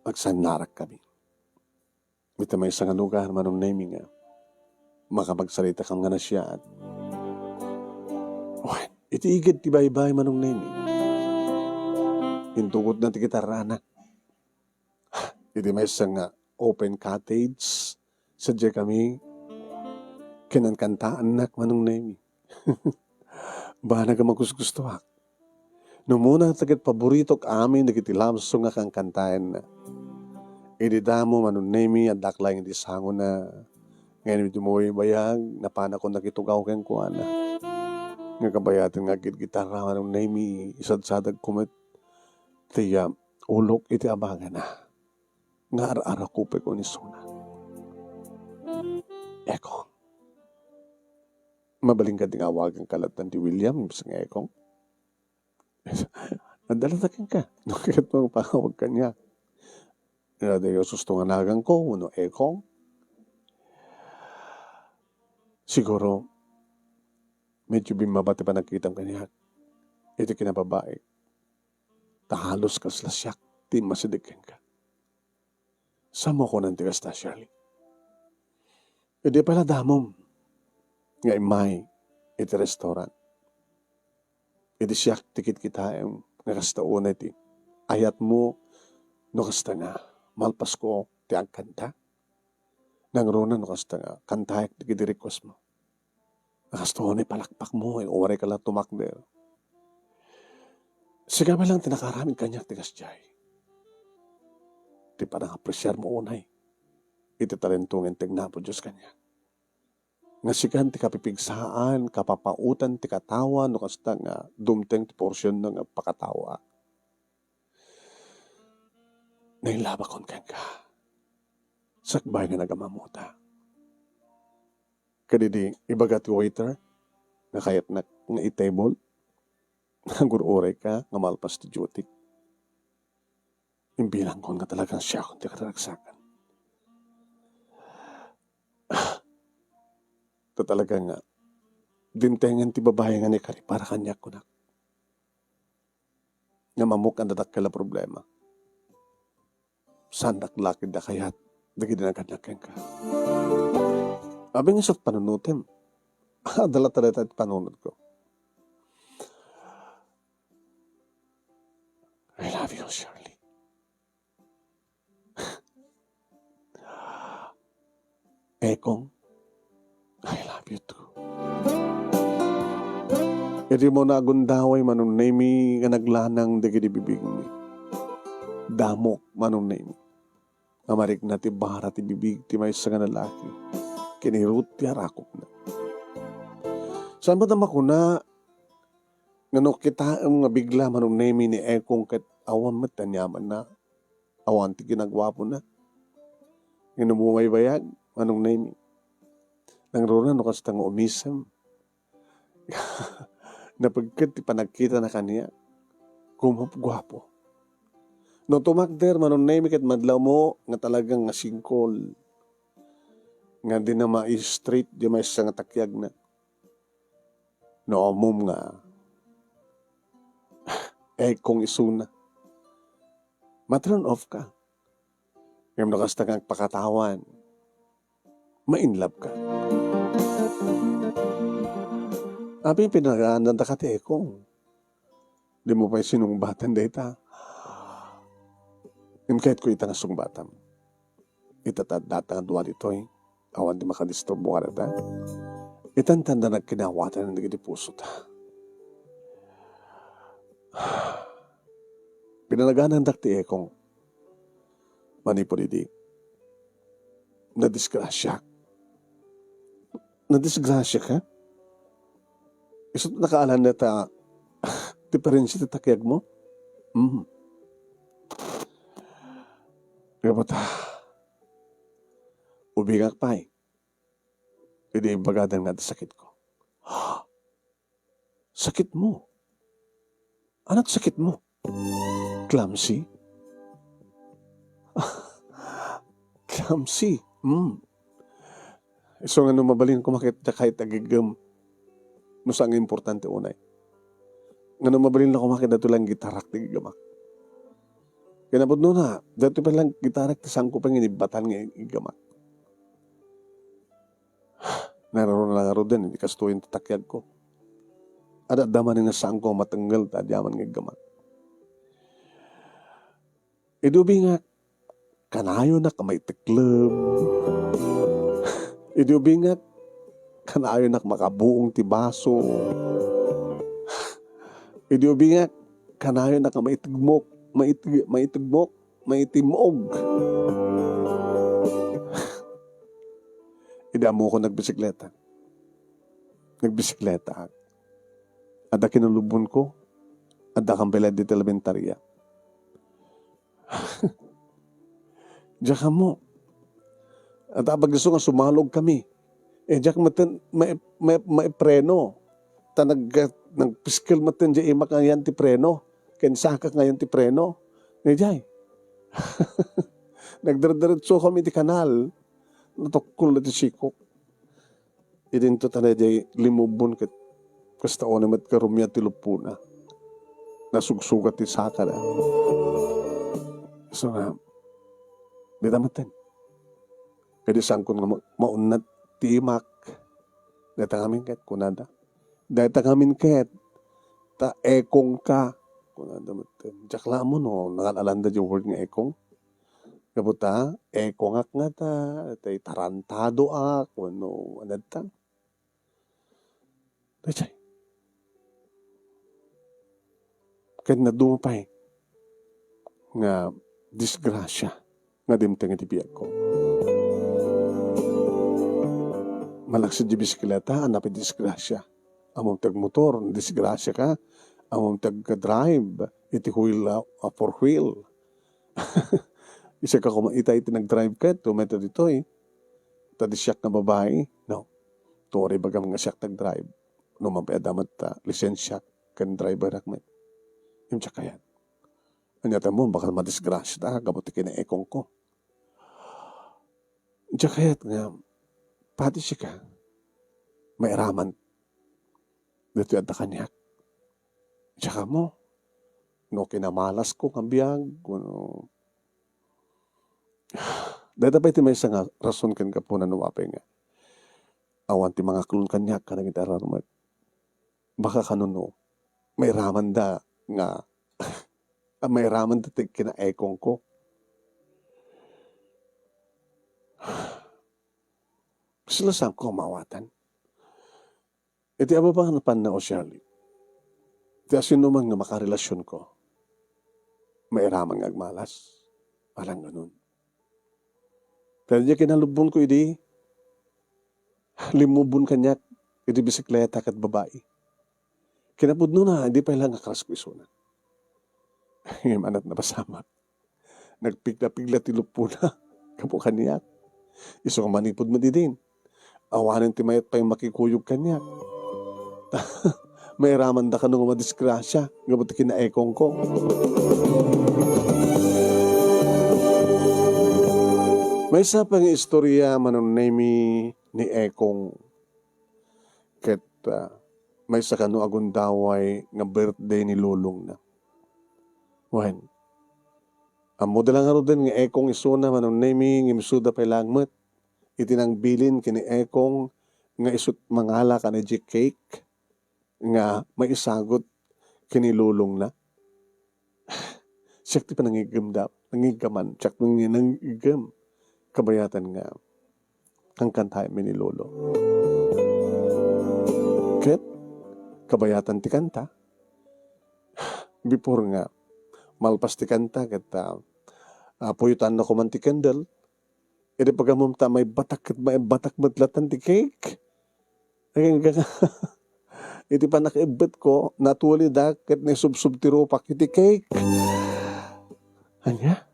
Magsanarak kami. Ito may isang lugar manong nemi nga. Makapagsalita kang nga na siya at iti igid ti baybay manong nemi. Intugot na ti kitarana. Iti may isang open cottage. Sadya kami kinankantaan nak manong nemi. Bana ka magkusgustuhak. No muna tagit paborito amin nagitilamso nga kang kantayan na. Idi damo manong nemi at daklang iti sango na ngayon iti mo'y bayag napana ko nakitugaw keng kuana. Nga kabayatin nga gitara manong nemi isadsadag kumet tiya ulok iti abaga na. Nga ara-ara kupe ko ni Suna. Ekong. Mabaling ka ding awagang kalatan ti William, ibig Ekong. Nadalatakin ka. Nakikit mo pahawag ka niya. Dayo sustunganagan ko, uno Ekong. Siguro, medyo bimabati pa nakitang kanya. Ito kinababae. Tahalos ka slasyak, di masidikin ka. Samo ko ng tigas na, Shirley. Hindi pala damom. Nga imay, iti restaurant. Iti siyak tikit kita yung nakastauna iti. Ayat mo, no kasta nga, malpas ko, ti agkanta. Nang runa, no kasta nga, kantayak ti request mo. Nakastauna palakpak mo, yung uwaray ka lang tumakder. Siga ba lang tinakaramid kanyak tigas jay. Di pa nang-apresyar mo unay. Iti talentungin tignapo Diyos kanya. Nga sigan ti kapipigsaan, kapapautan ti katawa, no kasta nga dumteng ti porsyon ng pakatawa. Nailabakon ken ka. Sakbay nga nagamamuta. Kadidi, ibaga ti waiter, nga kayat na nga i-table, nagururay ka, nga malpas ti duty. Imbilang ko nga talagang siya kung di kataragsakan. Ito talaga nga, dintengan ti babae nga ni kari para kanya ko na. Nga mamuk ang dadak problema. Sandak lakid na kayat, dagid na kanyakin ka. Abing isot panunutin. Dala-dala tayo panunod ko. I love you, Shirley. Ekong, I love you too. Iti mo na agundaway manong nemi nga naglanang dagiti bibig mi. Damok manong nemi. Amarik na ti bara ti bibig ti may nga lalaki. Kinirut ti harakop na. Saan ba naman ko na nga no kita nga bigla manong nemi ni Ekong kat awan matanyaman na. Awan ti ginagwapo na. Ginumumay bayag manong nemi. Nang rona no kasta nga umisam. Napagkat ti panagkita na kaniya. Gwapo. No tumakder, manunay ket madlaw mo, nga talagang nga singkol. Nga di na ma-straight, di may nga takyag na. No, mum nga. Kung isuna. Matron off ka. Ngayon nakasta kang pakatawan. Ma-inlove ka. Abi, pinagaanan na ka ti ekong. Di mo pa yung sinungbatan data. Kahit ko itang sungbatan. Itatadata nga duwa dito eh. Awan di makadisturb mo ka na ta. Itantanda na kinawatan na naging puso ta. Pinalaganan dakti ekong. Manipulidi. Nadisgrasya. Nadisgrasya ka? Isot nakaalan na ta diferensya ti takyag mo? Kaya ba ta? Ubingak pa eh. Hindi bagadang nga sakit ko. Sakit mo? Anak sakit mo? Clumsy? Clumsy? So nga nung mabalin ko makita kahit agigam. Nusang importante unay. Nga nung mabalin na kumakita ito lang gitarak ti gamak. Kinapod nun na, dito pa lang gitarak ti sangko pang inibatan nga igamak. Naroon na lang aro din, hindi kastuhin tatakyag ko. Ada daman nga sangko matanggal, tadyaman nga igamak. Idubi nga, kanayo na kamay tiklab. Idubi nga, kanayo na makabuong tibaso. Idubi nga, kanayo na kamay tigmok, maitimog. Idamo ko nagbisikleta. Ada kinulubon ko, ada kang belad di elementarya. Diyak mo. At abag gusto nga sumalog kami. Diyak may preno. Nagpiskil matin diya imak nga yan ti preno. Kensaka nga yan ti preno. Jay. Nagdaradaritso kami ti kanal. Natukul na ti sikok. Idinto tanay diya limubon kat kastaon naman karumya ti lupuna. Nasugsugat ti saka na. So nga, di damatan. Kaya sangkon nga maunat ti imak. Data ngamin ket kunada. Data ngamin ket ta ekong ka. Kunada matan. Jakla mo no, nakalanda yung word nga ekong. Kabuta, ekong ak nga ta. Tay tarantado ak. Ano, anad ta. Dachay. Kaya nadumapay nga disgrasya nga dimteng iti biyak ko. Malaksid di bisikleta, anapit disgrasya. Among tagmotor, disgrasya ka. Among tag-drive, iti wheel, four wheel. Isa ka kumaita iti nag-drive ka, tumeta dito eh. Tadi siyak na babae, no. Tuwari baga mga siyak nag-drive. No, mampayadamat lisensya kan driver akmet. Yung siya kaya. Anyata mo, baka madisgrasya ta, kabuti kinaekong ko. Diya kaya't nga, pati siya ka, may raman. Dito yata kanyak. Diya ka mo, no kinamalas ko kambiyag, no. Dito pa iti may isang rason kan ka po na nuwapay nga. Awan ti mga klon kanyak ka nang itararmat. Baka kanuno, may raman da nga, may raman da kinaekong ko. Sila saan ko mawatan. Iti aba ba napan na o Shirley? Iti asin naman nga makarelasyon ko. May ramang agmalas. Alang ganun. Pero di kinalubon ko idi, limubon kanyak, iti bisikleta kat babae. Kinapod no na, hindi pa ilang akras ko iso na. Ngayon manat na pasamak. Nagpigla-pigla tilupo na. Kapo kanyak. Iso ka manipod mo din. Awanin ti mayat pa yung makikuyog kanyak. May raman da ka nung madisgrasya. Gabot kinaekong ko. May isa pang istorya manunemi ni Ekong ket may sa kano agundaway nga birthday ni Lulong na. Wen, amo dalang nga din nga Ekong isuna manunemi nga misuda pa langmet. Itinang bilin kini Ekong nga isut mangala ka ni cake nga may isagot kini Lulong na. Siya ti pa nangigam daw, nangigaman, siya nangigam. Kabayatan nga ang kantay mi ni Lolo. Ket kabayatan ti kanta. Before nga malpas ti kanta ket puyutan na ko man ti candle. Edi pagamumta may batak matlatan ti cake. Iti pa nakaibet ko natuli da ket na subsub ti rupak iti cake. Anya?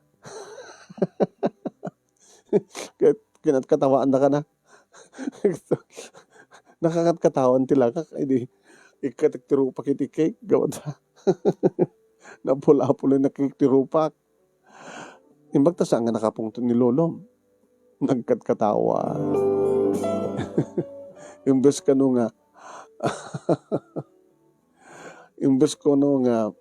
Kinatkatawan na ka na. Nakakatkatawan tila ka. Hindi, ikatiktirupak iti cake. Gawad ha. Napula-pula na cake tirupak. Imbag ta saan nga nakapungto ni Lolo. Nagkatkatawa. Imbes ka no nga. Imbes ko no nga.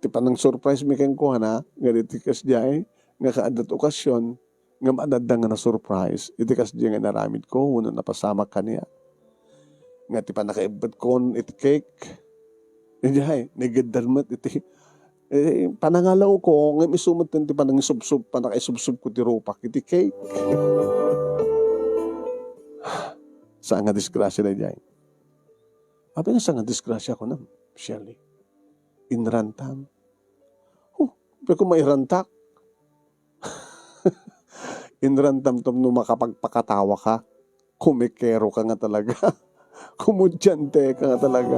Tipa ng surprise mi keng kuha na. Ganiti kas jay. Nga kaadat okasyon. Nga maadadang nga na surprise. Iti kas jay nga naramid ko. Una napasama ka niya. Nga tipa nakaibad ko iti cake. Jay. Nagidalmat iti. Panangalaw ko. Nga misumot din tipa nang isubsub. Panakaisubsub ko ti rupak iti cake. Saan nga disgrasya na jay? Abi nga saan nga disgrasya ko na? Shirley. Inrantam. Pero kung may rantak. Inrantam tom no makapagpakatawa ka. Kumikero ka nga talaga. Kumudyante ka nga talaga.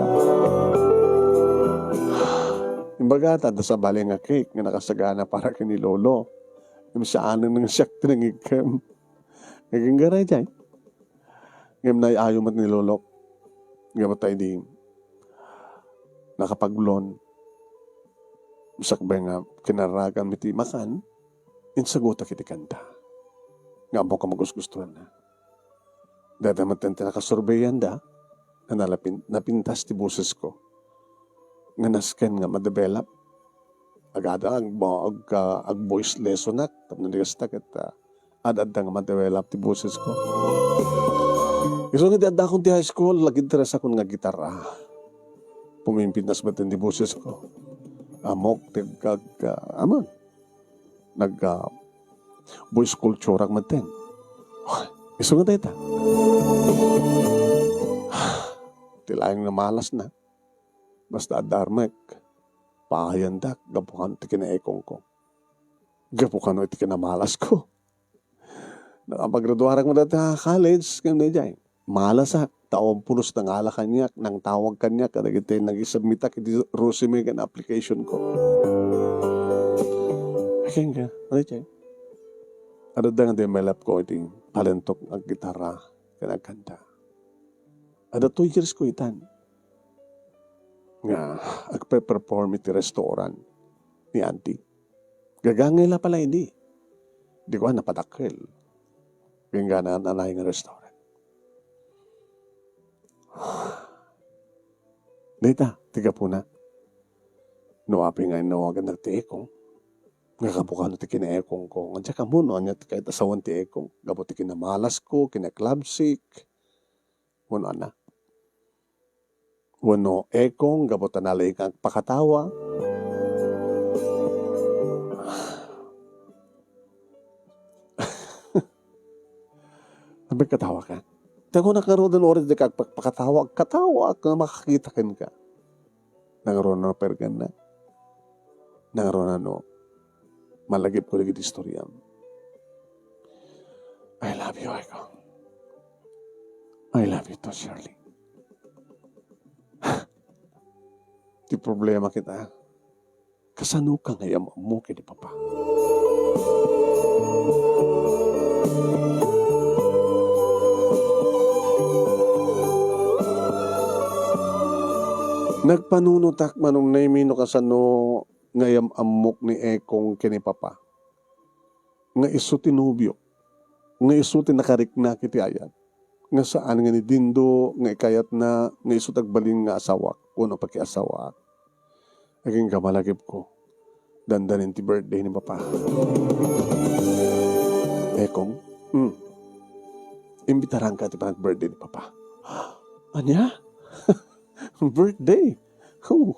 Imbaga, tada sa bali nga cake nga nakasagana para kini Lolo. Yung saanan ng siyak tinangigam. Naging garay dyan. Ngayon na ayaw mat ni Lolo. Ngayon tayo di nakapaglon. Sakbay nga kinaragan miti makan, insaguta kiti kanta. Nga mo ka magusgustuhan na. Dadamatan ti nakasurveyan da, na napintas ti buses ko. Nga nasken nga ma-develop. Agada ag voice lesson na, tapos nagastak at adada nga ma-develop ti buses ko. Iso nga di adda akong ti high school, lagid teres akong nga gitara. Pumimpintas ba ti buses ko. Amok, voice culture ang maten. Iso nga tayo ta. Tilayang na malas na. Basta adarmek. Pahayandak, gapukan ti kinaekong ko. Gapukan iti kinamalas ko. Nakapaggraduarang mo dati college, kaya na dyan. Malasak. Taong pulos ng ala kanyak, nang tawag kanyak, kadagitay nag-isubmita kiti resume kan application ko. Akin ka, ano dyan? Ano da nga develop ko iti talentok ang gitara, kanagkanta. Ada 2 years ko itan. Nga, agpe-perform iti restaurant ni auntie. Gagangay la pala hindi. Di ko napadakil. Kaya nga nanay ng restaurant. Dita, tiga po na. Nuapi nga inawagan na ti Ekong. Nga kapukano ti kinaekong ko. Nga tsaka mo, no, niya kahit asawan ti Ekong. Gabo ti kinamalas ko, kina-clubsick. Wano na. Wano Ekong, gabo tanalay kang pakatawa. Sabi katawa ka. Tago nakaroon ng oras di ka pakatawa. Katawa ka na makakita ka. Nangaroon na pergan na. Nangaroon na no. Malagip ko lagi di istorya. I love you, Ekong. I love you too, Shirley. Di problema kita. Kasano ka ngayam mo kini Papa? Nagpanunutak manong naimino kasano ngayam amok ni Ekong kini Papa. Nga iso tinubyo. nga isuti nakarik na kiti ayat. Nga saan nga ni Dindo, nga ikayat na, nga isutag baling nga asawak, kuno pakiasawak. Aging kamalagip ko, dandanin ti birthday ni Papa. Kong, imbitaran ka ti birthday ni Papa. Anya? Birthday? Oh,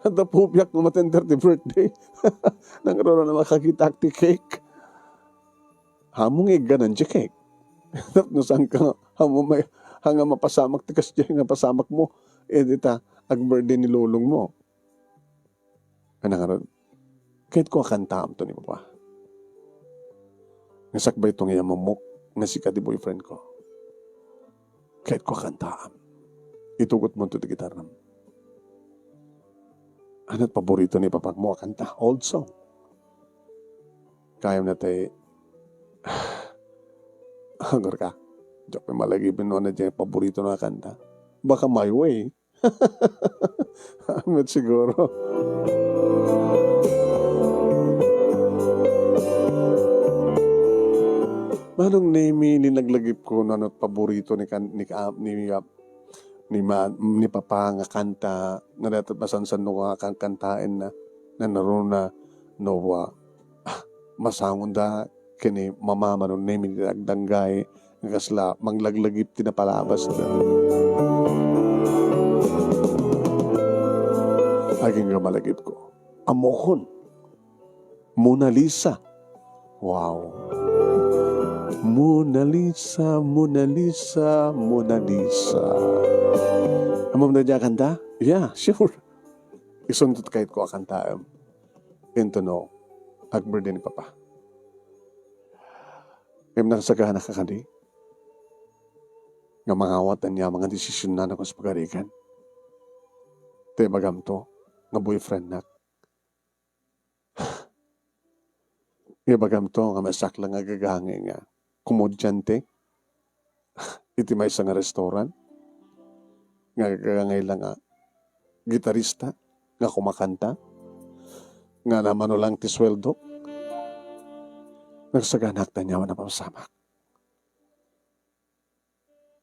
at napupyak mo matender ti birthday. Nangroon na makakita ti cake. Hamong iganan ti cake. Tapos saan ka, hamong may, hanga mapasamak ti kasya nga pasamak mo. Dita, ag birthday ni lulong mo. Nangroon, kahit ko akantaam to ni Papa. Nasakbay itong iyamamok nga si kadi boyfriend ko. Kahit ko akantaam. Itugot mo ito ti gitaram. Ano't paborito ni Papa mo kanta? Old song. Kaya na tayo, hanggar ka. Diyak may malagipin mo na dyan paborito na kanta. Baka My Way. Amit siguro. Manong name ninaglagip ko na paborito ni Papa nga kanta nga dapat masansan no nga kantain na naroon na nowa masangon da kini mama manon name nagdanggay nga kasla manglaglagip tinapalabas na aging nga malagip ko amohon Mona Lisa. Wow. Mona Lisa, Mona Lisa, Mona Lisa. Amam na dyan kanta? Yeah, sure. Isundot kahit ko kanta. Into no, Akbar din ni Papa. Ngayon nakasagahan na kakadi. Nga mga awatan niya, mga desisyon na ako sa pagarikan. Te bagam to, nga boyfriend na. Nga bagam to, nga masaklang nga gagangi nga. Komodyante. Iti may isang restaurant. Nga lang nga gitarista. Nga kumakanta. Nga naman o lang ti sweldo. Nagsaganak na niya na pasamak.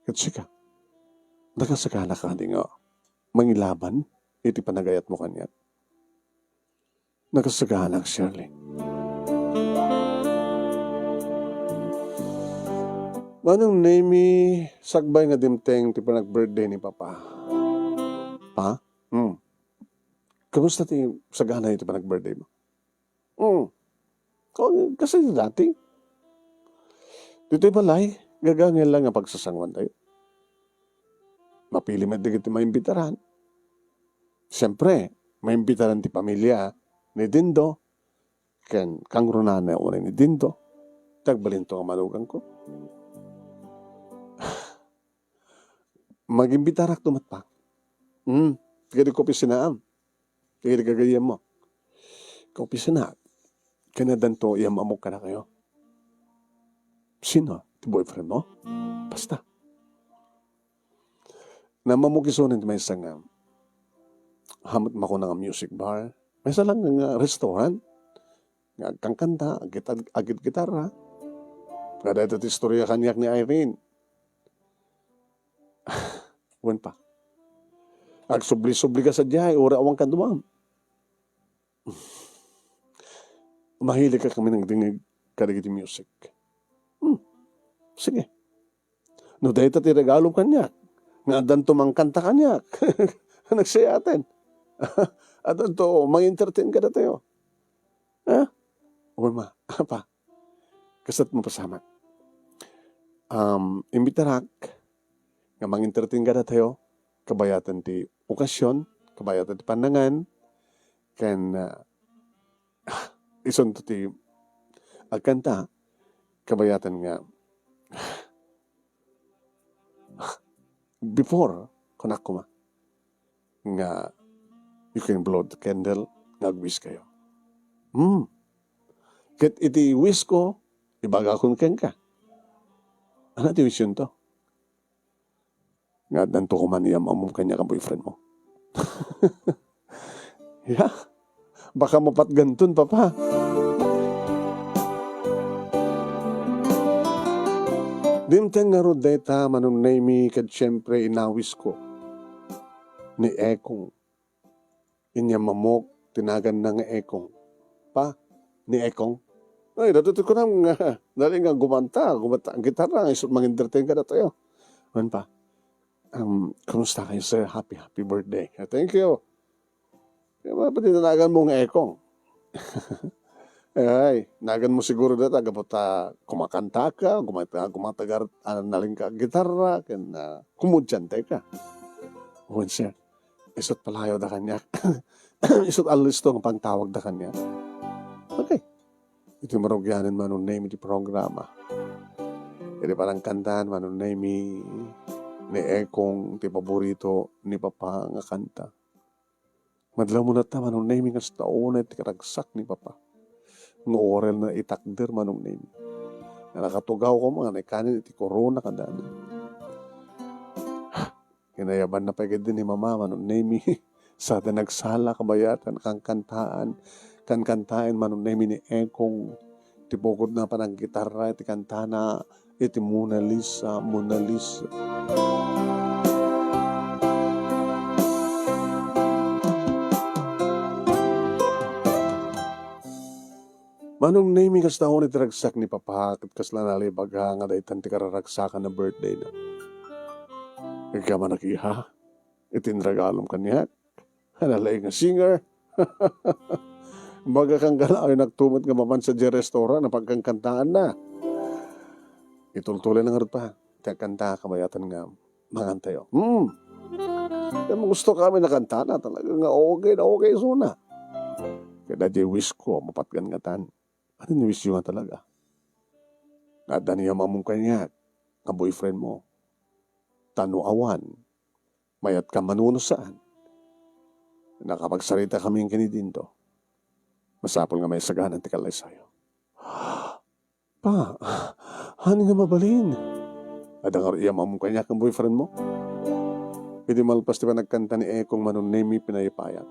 Kasi ka. Nagsaganak ka di nga. Mangilaban. Iti panagayat mo kanya. Nagsaganak Shirley. Manong name sagbay nga dimteng ti panag-birthday ni Papa. Pa? Kamusta ti sagana iti panag-birthday mo? Kasi dati. Dito'y balay, gagangin lang nga pagsasangwan tayo. Mapili man digit ti maimbitaran. Siyempre, maimbitaran ti pamilya ni Dindo. Kang runana o ni Dindo. Tagbalin to ang malugang ko. Mag-imbitarak tumatpak. Tigadi ko pisinaam. Tigadi kagayam mo. Kau pisinaam. Kanadan to, iyam amok ka na kayo. Sino? Ti boyfriend mo? Basta. Namamukisonin may isang hamot mako ng music bar. May isa lang ng restaurant. Kang kanta, agit gitarra. Kada ito ti istorya kanyak ni Irene. Wan pa. Ag subli-subli ka sa dihay, ora awang kanduam. Mahilig ka kami ng dingig kadagiti music. Sige. No, dahil ti regalo kanyak. Nga danto mang kanta kanyak. Nagsaya atin. At danto, mang-entertain ka na tayo. Ha? Wan ma. Pa. Kasat mo pasama. Imbitarak. Nga mang-entertain ka na tayo. Kabayatan ti okasyon. Kabayatan ti panangan. Kan ison to ti agkanta. Kabayatan nga before kunak ko ma nga you can blow the candle nag-wish kayo. Ket iti wish ko ibaga kun ken ka. Ano ti wish yun to? Nga danto ko man iyam amom kanya ka boyfriend mo. Yeah. Baka mapat gantun, Papa. Dimteng nga ro deta manong name kad syempre inawis ko ni Ekong. Inya mamok tinagan na nga Ekong. Pa, ni Ekong. Ay, datutot ko na nga. Dali nga gumanta ang gitara. Isot mang-entertain ka na tayo. Man pa, kumusta kayo sir? Happy birthday. Thank you. Kaya ba tinagan mo nga Ekong? Ay, nagan mo siguro dito, agapot kumakanta ka, kumatagar, naling ka gitarra, kumudyante ka. Uwan siya, isot palayo da kanya. Isot alisto ng pangtawag da kanya. Okay. Ito marugyanin manong name di programa. Ito parang kantaan manong name ni Ekong, ti paborito ni Papa nga kanta. Madlaw mo na ta manong name nga sa taon ti karagsak ni Papa. Ng oral na itakder manong name. Nakatugaw ko mga naikanin iti corona kadaan. Kinayaban na pagod din ni Mama manong name sa nagsala kabayatan kang kantaan manong name ni Ekong iti bukod na panang gitarra iti kantana iti Mona Lisa. Manong name kas taon iti ragsak ni Papa kat kasla nalibag nga daytan ti kararagsakan na birthday na. Ika man nakiha, itinragalom kanya, hanalay nga singer. Baga kang galaw nagtumot nga maman sa restaurant na pagkangkantaan na. Itultuloy na nga pa, ti kanta kamayatan nga mangantayo. Kaya gusto kami na kanta na talaga nga okay suna. Kaya di wish ko mapatgan nga tan. Ano ni-wish yun nga talaga? Nada niya mamong kanya, nga boyfriend mo. Tanuawan, mayat ka manuno saan. Nakapagsarita kami yung kinidinto. Masapol nga may sagahan ang tikalay sa'yo. Pa, hani nga mabalin. Ada nga iya mamong kanya kang boyfriend mo. Pwede malpas di ba nagkanta ni Ekong manong name pinayipayat.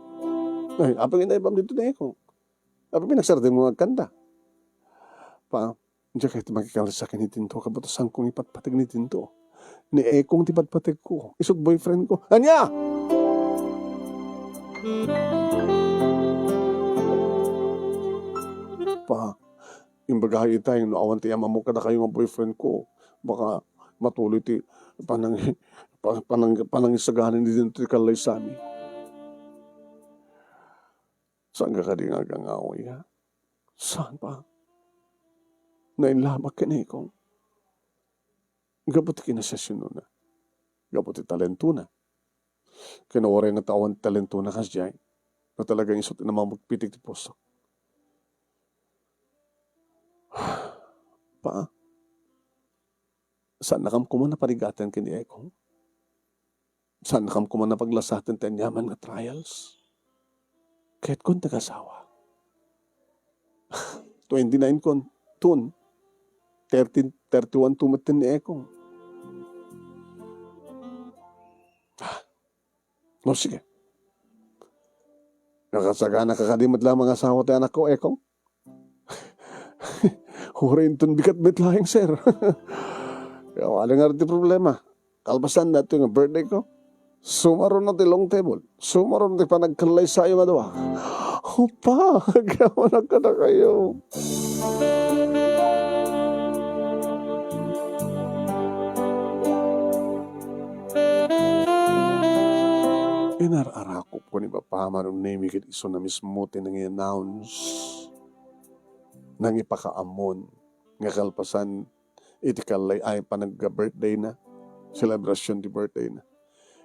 Ay, apang inaibam dito ni Ekong. Apang pinagsartin mo magkanta. Pa, diya kahit magkikalas sa akin ni Tinto, kabatasan kong ipatpatig ni Tinto. Ni Ekong tipatpatig ko, isot boyfriend ko. Anya! Pa, yung bagahay tayo, no awan tiya mamuka na kayo ng boyfriend ko. Baka matuloy ti panangisagahan ni Tinto kalay sa amin. Saan ka di nga gangaoy, ha? Saan pa? Nainlamak ka na Ekong. Gabot kinasasyon na. Gabot talento na. Kinawaray nga tawan talento na kasjay. Na talagang isot na magpitik ti puso. Pa, saan nakam kuman na parigatan kini Ekong? Saan nakam kuman na paglasatan tayo yaman nga trials? Kahit kon tagasawa. 29 kon, tun. 31 tumatin ni Ekong. No, sige. Nakasagana kakadimot lang mga asawa tayo anak ko, Ekong. Hurin tun bikat bitlaing, sir. Kaya wala nga rin problema. Kalbasan na ito yung birthday ko. Sumaron na ti long table. Sumaron na ti panagkalay sa'yo nga dawa. Opa, gawin ka na kayo. Inararakop ko ni Papa manong name kit iso na mismo tinang-announce nang ipakaamon nga kalpasan iti kalay ay panag-birthday na celebration di birthday na.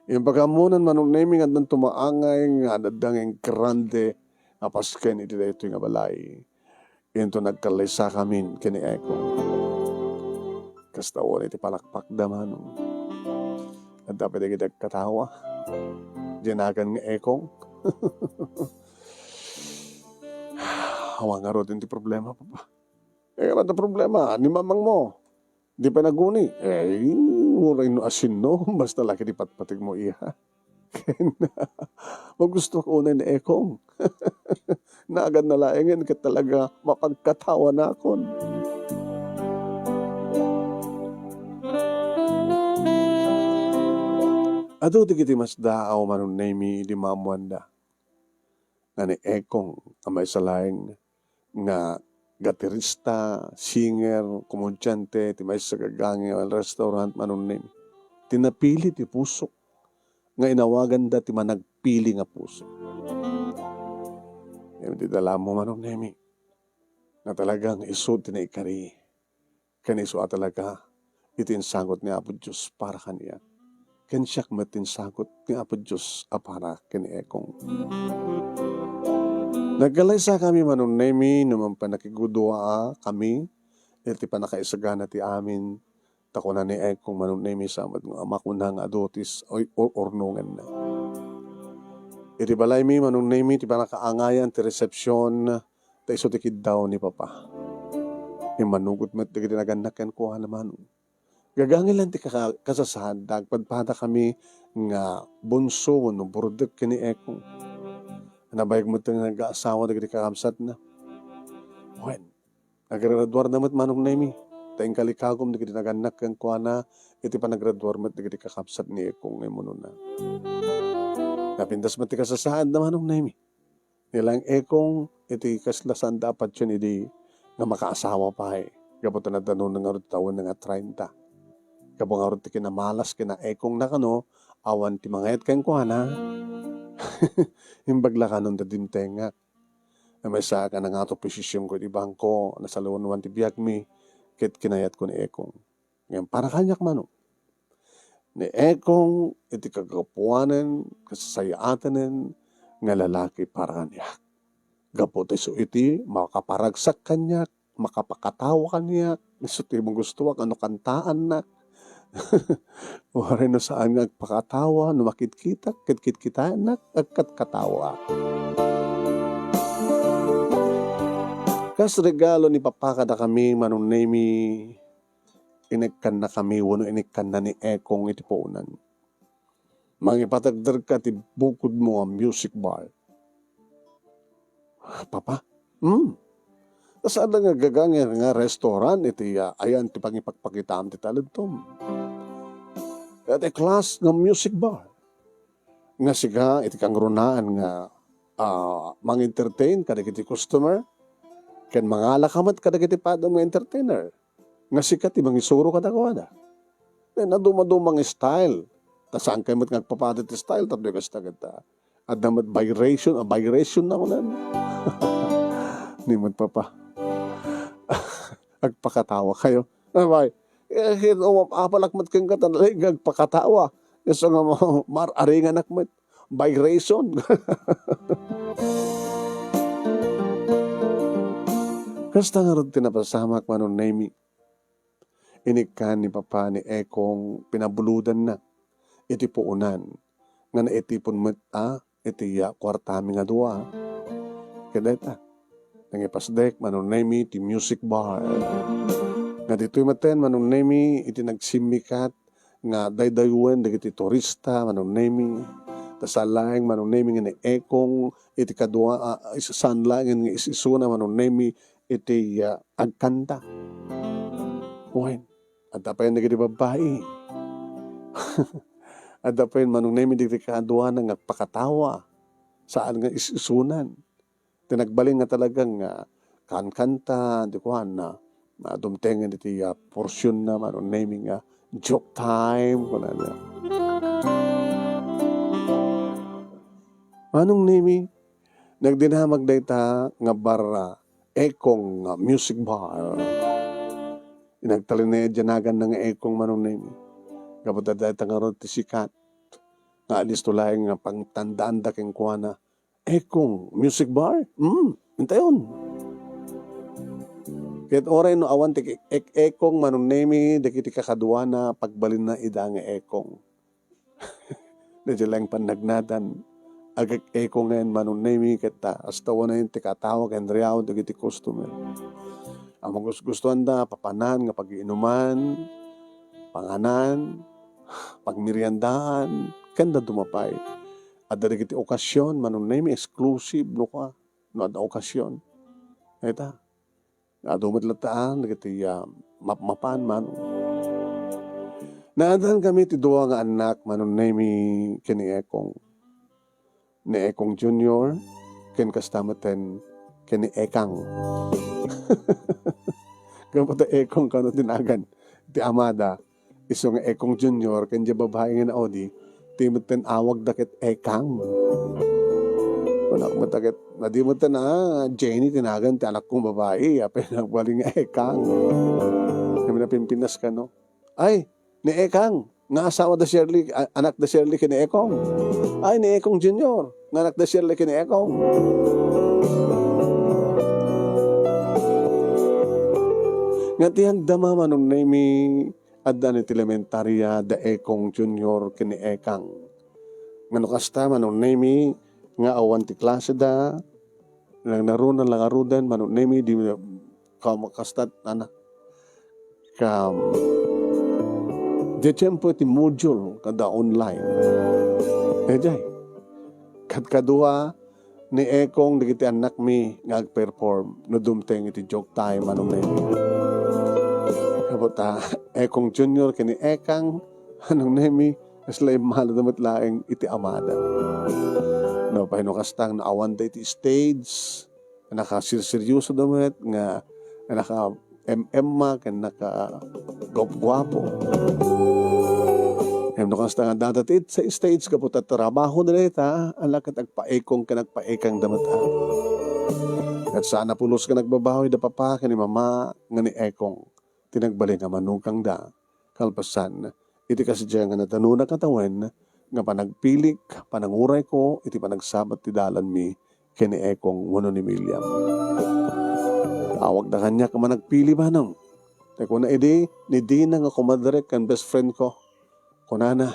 Yung pagkamunan manong naming at nang tumaangay nga nadangeng grande apasken iti dito nga balay. Ito nagkalay sa kamin kini Ekong. Kastawan iti palakpak daman. At dapat iti katawa. Dinagan nga Ekong. Hawa nga ro din ti problema, Papa. Ano problema? Ni mamang mo. Di pa naguni. Muray no asin no. Basta laki di patpatig mo iya. Magusto ko na ni Ekong. Naagad na laingin ka talaga mapagkatawa na akon. Ado ti kiti mas daaw manong nemi di mamuanda. Nga ni Ekong amay salayang nga gatirista, singer, komedyante, ti may sa gagangi al restaurant manong nemi. Tinapili ti puso nga inawagan da ti managpili nga puso. Ngayon ti dala mo manong nemi na talagang iso ti naikari. Kaniso at talaga itinsagot ni Apo Diyos para kaniya. Kensiyak matinsagot ni Apo Diyos para kani Ekong. Nagkalaysa kami manong nemi naman pa nakigudua kami iti pa nakaisagana ti amin tako na ni Ekong manong nemi samad nga makunang adotis o ornungan na. Iti balay mi manong nemi ti pa nakaangayan ti resepsyon ta iso ti kiddaw ni Papa. Yung manugot mo ti ginaganak yan kuha naman. Gagangilan ti kasasad dagpadpada kami nga bunso no burdek kini Ekong. Nabayag mo ito nga nag-aasawa na kakamsat na. When, nagradwar naman manong nemi. Tayong kalikagom na naganak ang kuha na iti pa nagradwar mo na kakamsat ni Ekong ngay mo na. Napindas mo ti kasasad na manong nemi. Nilang Ekong iti kaslasan dapat yun iti nga makaasawa pa eh. Kaputo na tanong ng arot taon nga 30. Kapag arot ti kinamalas kina Ekong na kano, awan ti mangayat kayong kuha na. Himbagla ka nung dadimtenga. May sa ka na nga ito posisyon ko di bangko, nasa lawan ti biyak mi, kit kinayat ko ni Ekong. Ngayon, para kanyak mano. Ni Ekong, iti kagapuanan, kasasayatanan, nga lalaki para kanyak. Gapote so iti, makaparagsak kanyak, makapakatawa kanyak, iso ti mong gusto ano kantaan na. Wari no saan nga agpakatawa, no makit-kita, kit-kit kita, agkat-katawa. Kas regalo ni Papa kada kami, manong nemi, inikkan na kami, wano inikkan na ni Ekong iti pounan. Mangipatagdar ka ti bukod mo ang music bar. Papa? Saan nga gagangin nga restaurant, iti ayan ti pangipagpakitaan ti talentom. At a class ng music bar. Nga siga, iti kang runaan nga mang-entertain kadagiti customer, ken mangalakamat kadagiti padong nga entertainer. Nga siga, ti mangisuro kadagwada. Then, naduma-dumang style. Ta saan kayo mat ngagpapadat ti style, tapos yung kastagata. At namat vibration na ko na. Ni mat Papa. Agpakatawa kayo. Abay, apalakmat kang katanalay, agpakatawa. Yeso nga mo, mar-aringan akmat. Vibration. Kasta nga rin tinapasamak manon nemi. Inikan ni Papa ni Ekong pinabuludan na. Iti puunan. Nga na itipon mo, iti kwartami nga dua. Kaya ita. Nangipasdek, manon nemi, ti music bar. Nga dito'y maten, manon nemi, iti nagsimikat, nga daydayuan, dagiti turista, manon nemi, tasalayang, manon nemi, nga ni Ekong, iti kadua, isasanlayang, nga isisuna, manon nemi, iti agkanta. Uwen, at apayan nagiti babae. At apayan, manon nemi, diti kadua, nga pakatawa, saan nga isisunan. Tinagbaling nga talagang kankanta, di ko na dumtengan iti portion na manon naming joke time. Manong nami, nagdinamag dayta nga bar Ekong music bar. Inagtalin dyan na nga Ekong manong nami. Kapag dayta nga ron ti sikat, nga alis tulayang nga pangtandaan da keng kuha na, Ekong music bar? Hintayon. Kahit oray no awan ti Ekong manong nemi, dikiti kakadwa na pagbalin na ida nga Ekong. Dadya lang panagnadan. Agak Ekong ngayon manong nemi, kita astawan na yun ti katawag and riyaw, dikiti customer. Ang gustuhan da, papanan, nga pag-iinuman, panganan, pagmiriandaan, kanda dumapay. At dari kiti okasyon, manong nemi, exclusive, no ka, no ada okasyon. Ita, adumat lataan, kiti mapan man. Naadan kami ti duwa nga anak manon name kini Ekong. Ni Ekong Junior ken kastamatan kini Ekang. Kapag Ekong kano tinagan ti amada iso nga Ekong Junior ken di babae nga naodi timutten awag dakit Ekang. Anak mo takit na di mo na Jenny tinagan ti anak kong babae apay nagwaling nga Ekang. Kami na pimpinas ka no. Ay, ni Ekang, nga asawa da Shirley, anak da Shirley kini Ekong. Ay, ni Ekong Junior, nga anak da Shirley kini Ekong. Nga tiyang dama manong name adda ni elementarya da Ekong Junior kini Ekang. Nga nukasta manong name nga awan ti klase da, lang narunan lang arudan manong name di kamakastat anak. Di tiyempo ti module kada online. Jay. Kadua ni Ekong digiti anak mi nga perform no dumteng iti joke time anong nemi. Kabota Ekong Junior kini Ekang anong nemi aslay mahal damat laeng iti amada. No pahino kastang naawan da iti stage nakasirseryoso damat nga naka MMA ken naka gwapo. Em no kasta nga dadatit sa stage kaput at trabaho na ta alak at agpaekong ka nagpaekang damata. At sana pulos ka nagbabahoy da papa ken ni mama nga ni Ekong tinagbali nga manukang da kalpasan iti kasadya nga natanuna katawan nga panagpilik pananguray ko iti panagsabat ti dalan mi ken ni Ekong wenno ni William. Awag na kanya ka managpili manong. Teko na edi, ni Dina nga kumadarek kan best friend ko. Kunana,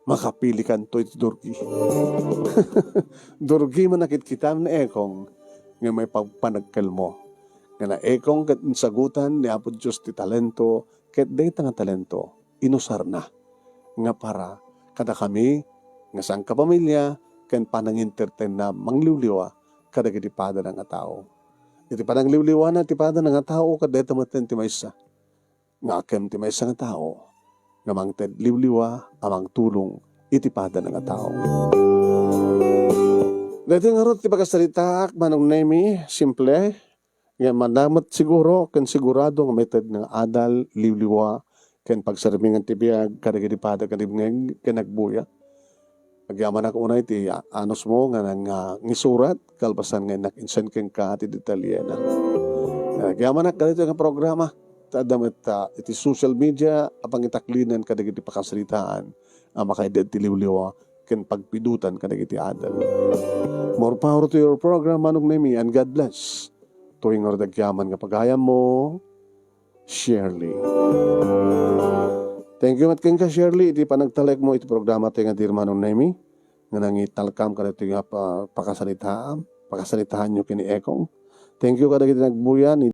makapili kan to iti Durgi. Durgi man nakit kita na Ekong nga may pagpanagkal mo. Nga na Ekong kat sagutan ni Apo Diyos ti talento ket dayta nga talento inusar na. Nga para kada kami nga sang kapamilya ken panang-entertain na mangliwliwa kada gitipada nga tao. Iti panangliwliwana ti pada nga tao kadeta maten ti maysa. Nga akem ti maysa nga tao nga mangted liwliwa amang tulong iti pada nga tao. Dito nga ron ti pagkasalitak manong nemi simple nga manamat siguro ken sigurado nga meted nga adal liwliwa ken pagsarmingan ti biag kadagiti pada kadibngeg ken nagbuya. Agyaman ako unay ti anos mo nga nang ngisurat kalpasan nga nakinsen ken ka ti detalyena. Agyaman ak kadito nga programa tadamet iti social media apang itaklinan kadagiti pakasalitaan makaedad ti liwliwa ken pagpidutan kadagiti adal. More power to your program manong nemi and God bless. Tuwing ordagyaman nga pagayam mo Shirley. Thank you matkin ka Shirley iti panagtalek mo iti programa tayo nga dirmanong nemi nga nangitalkam ka ito nga pakasalitaan nyo kini Ekong. Thank you kadagiti nagbuyan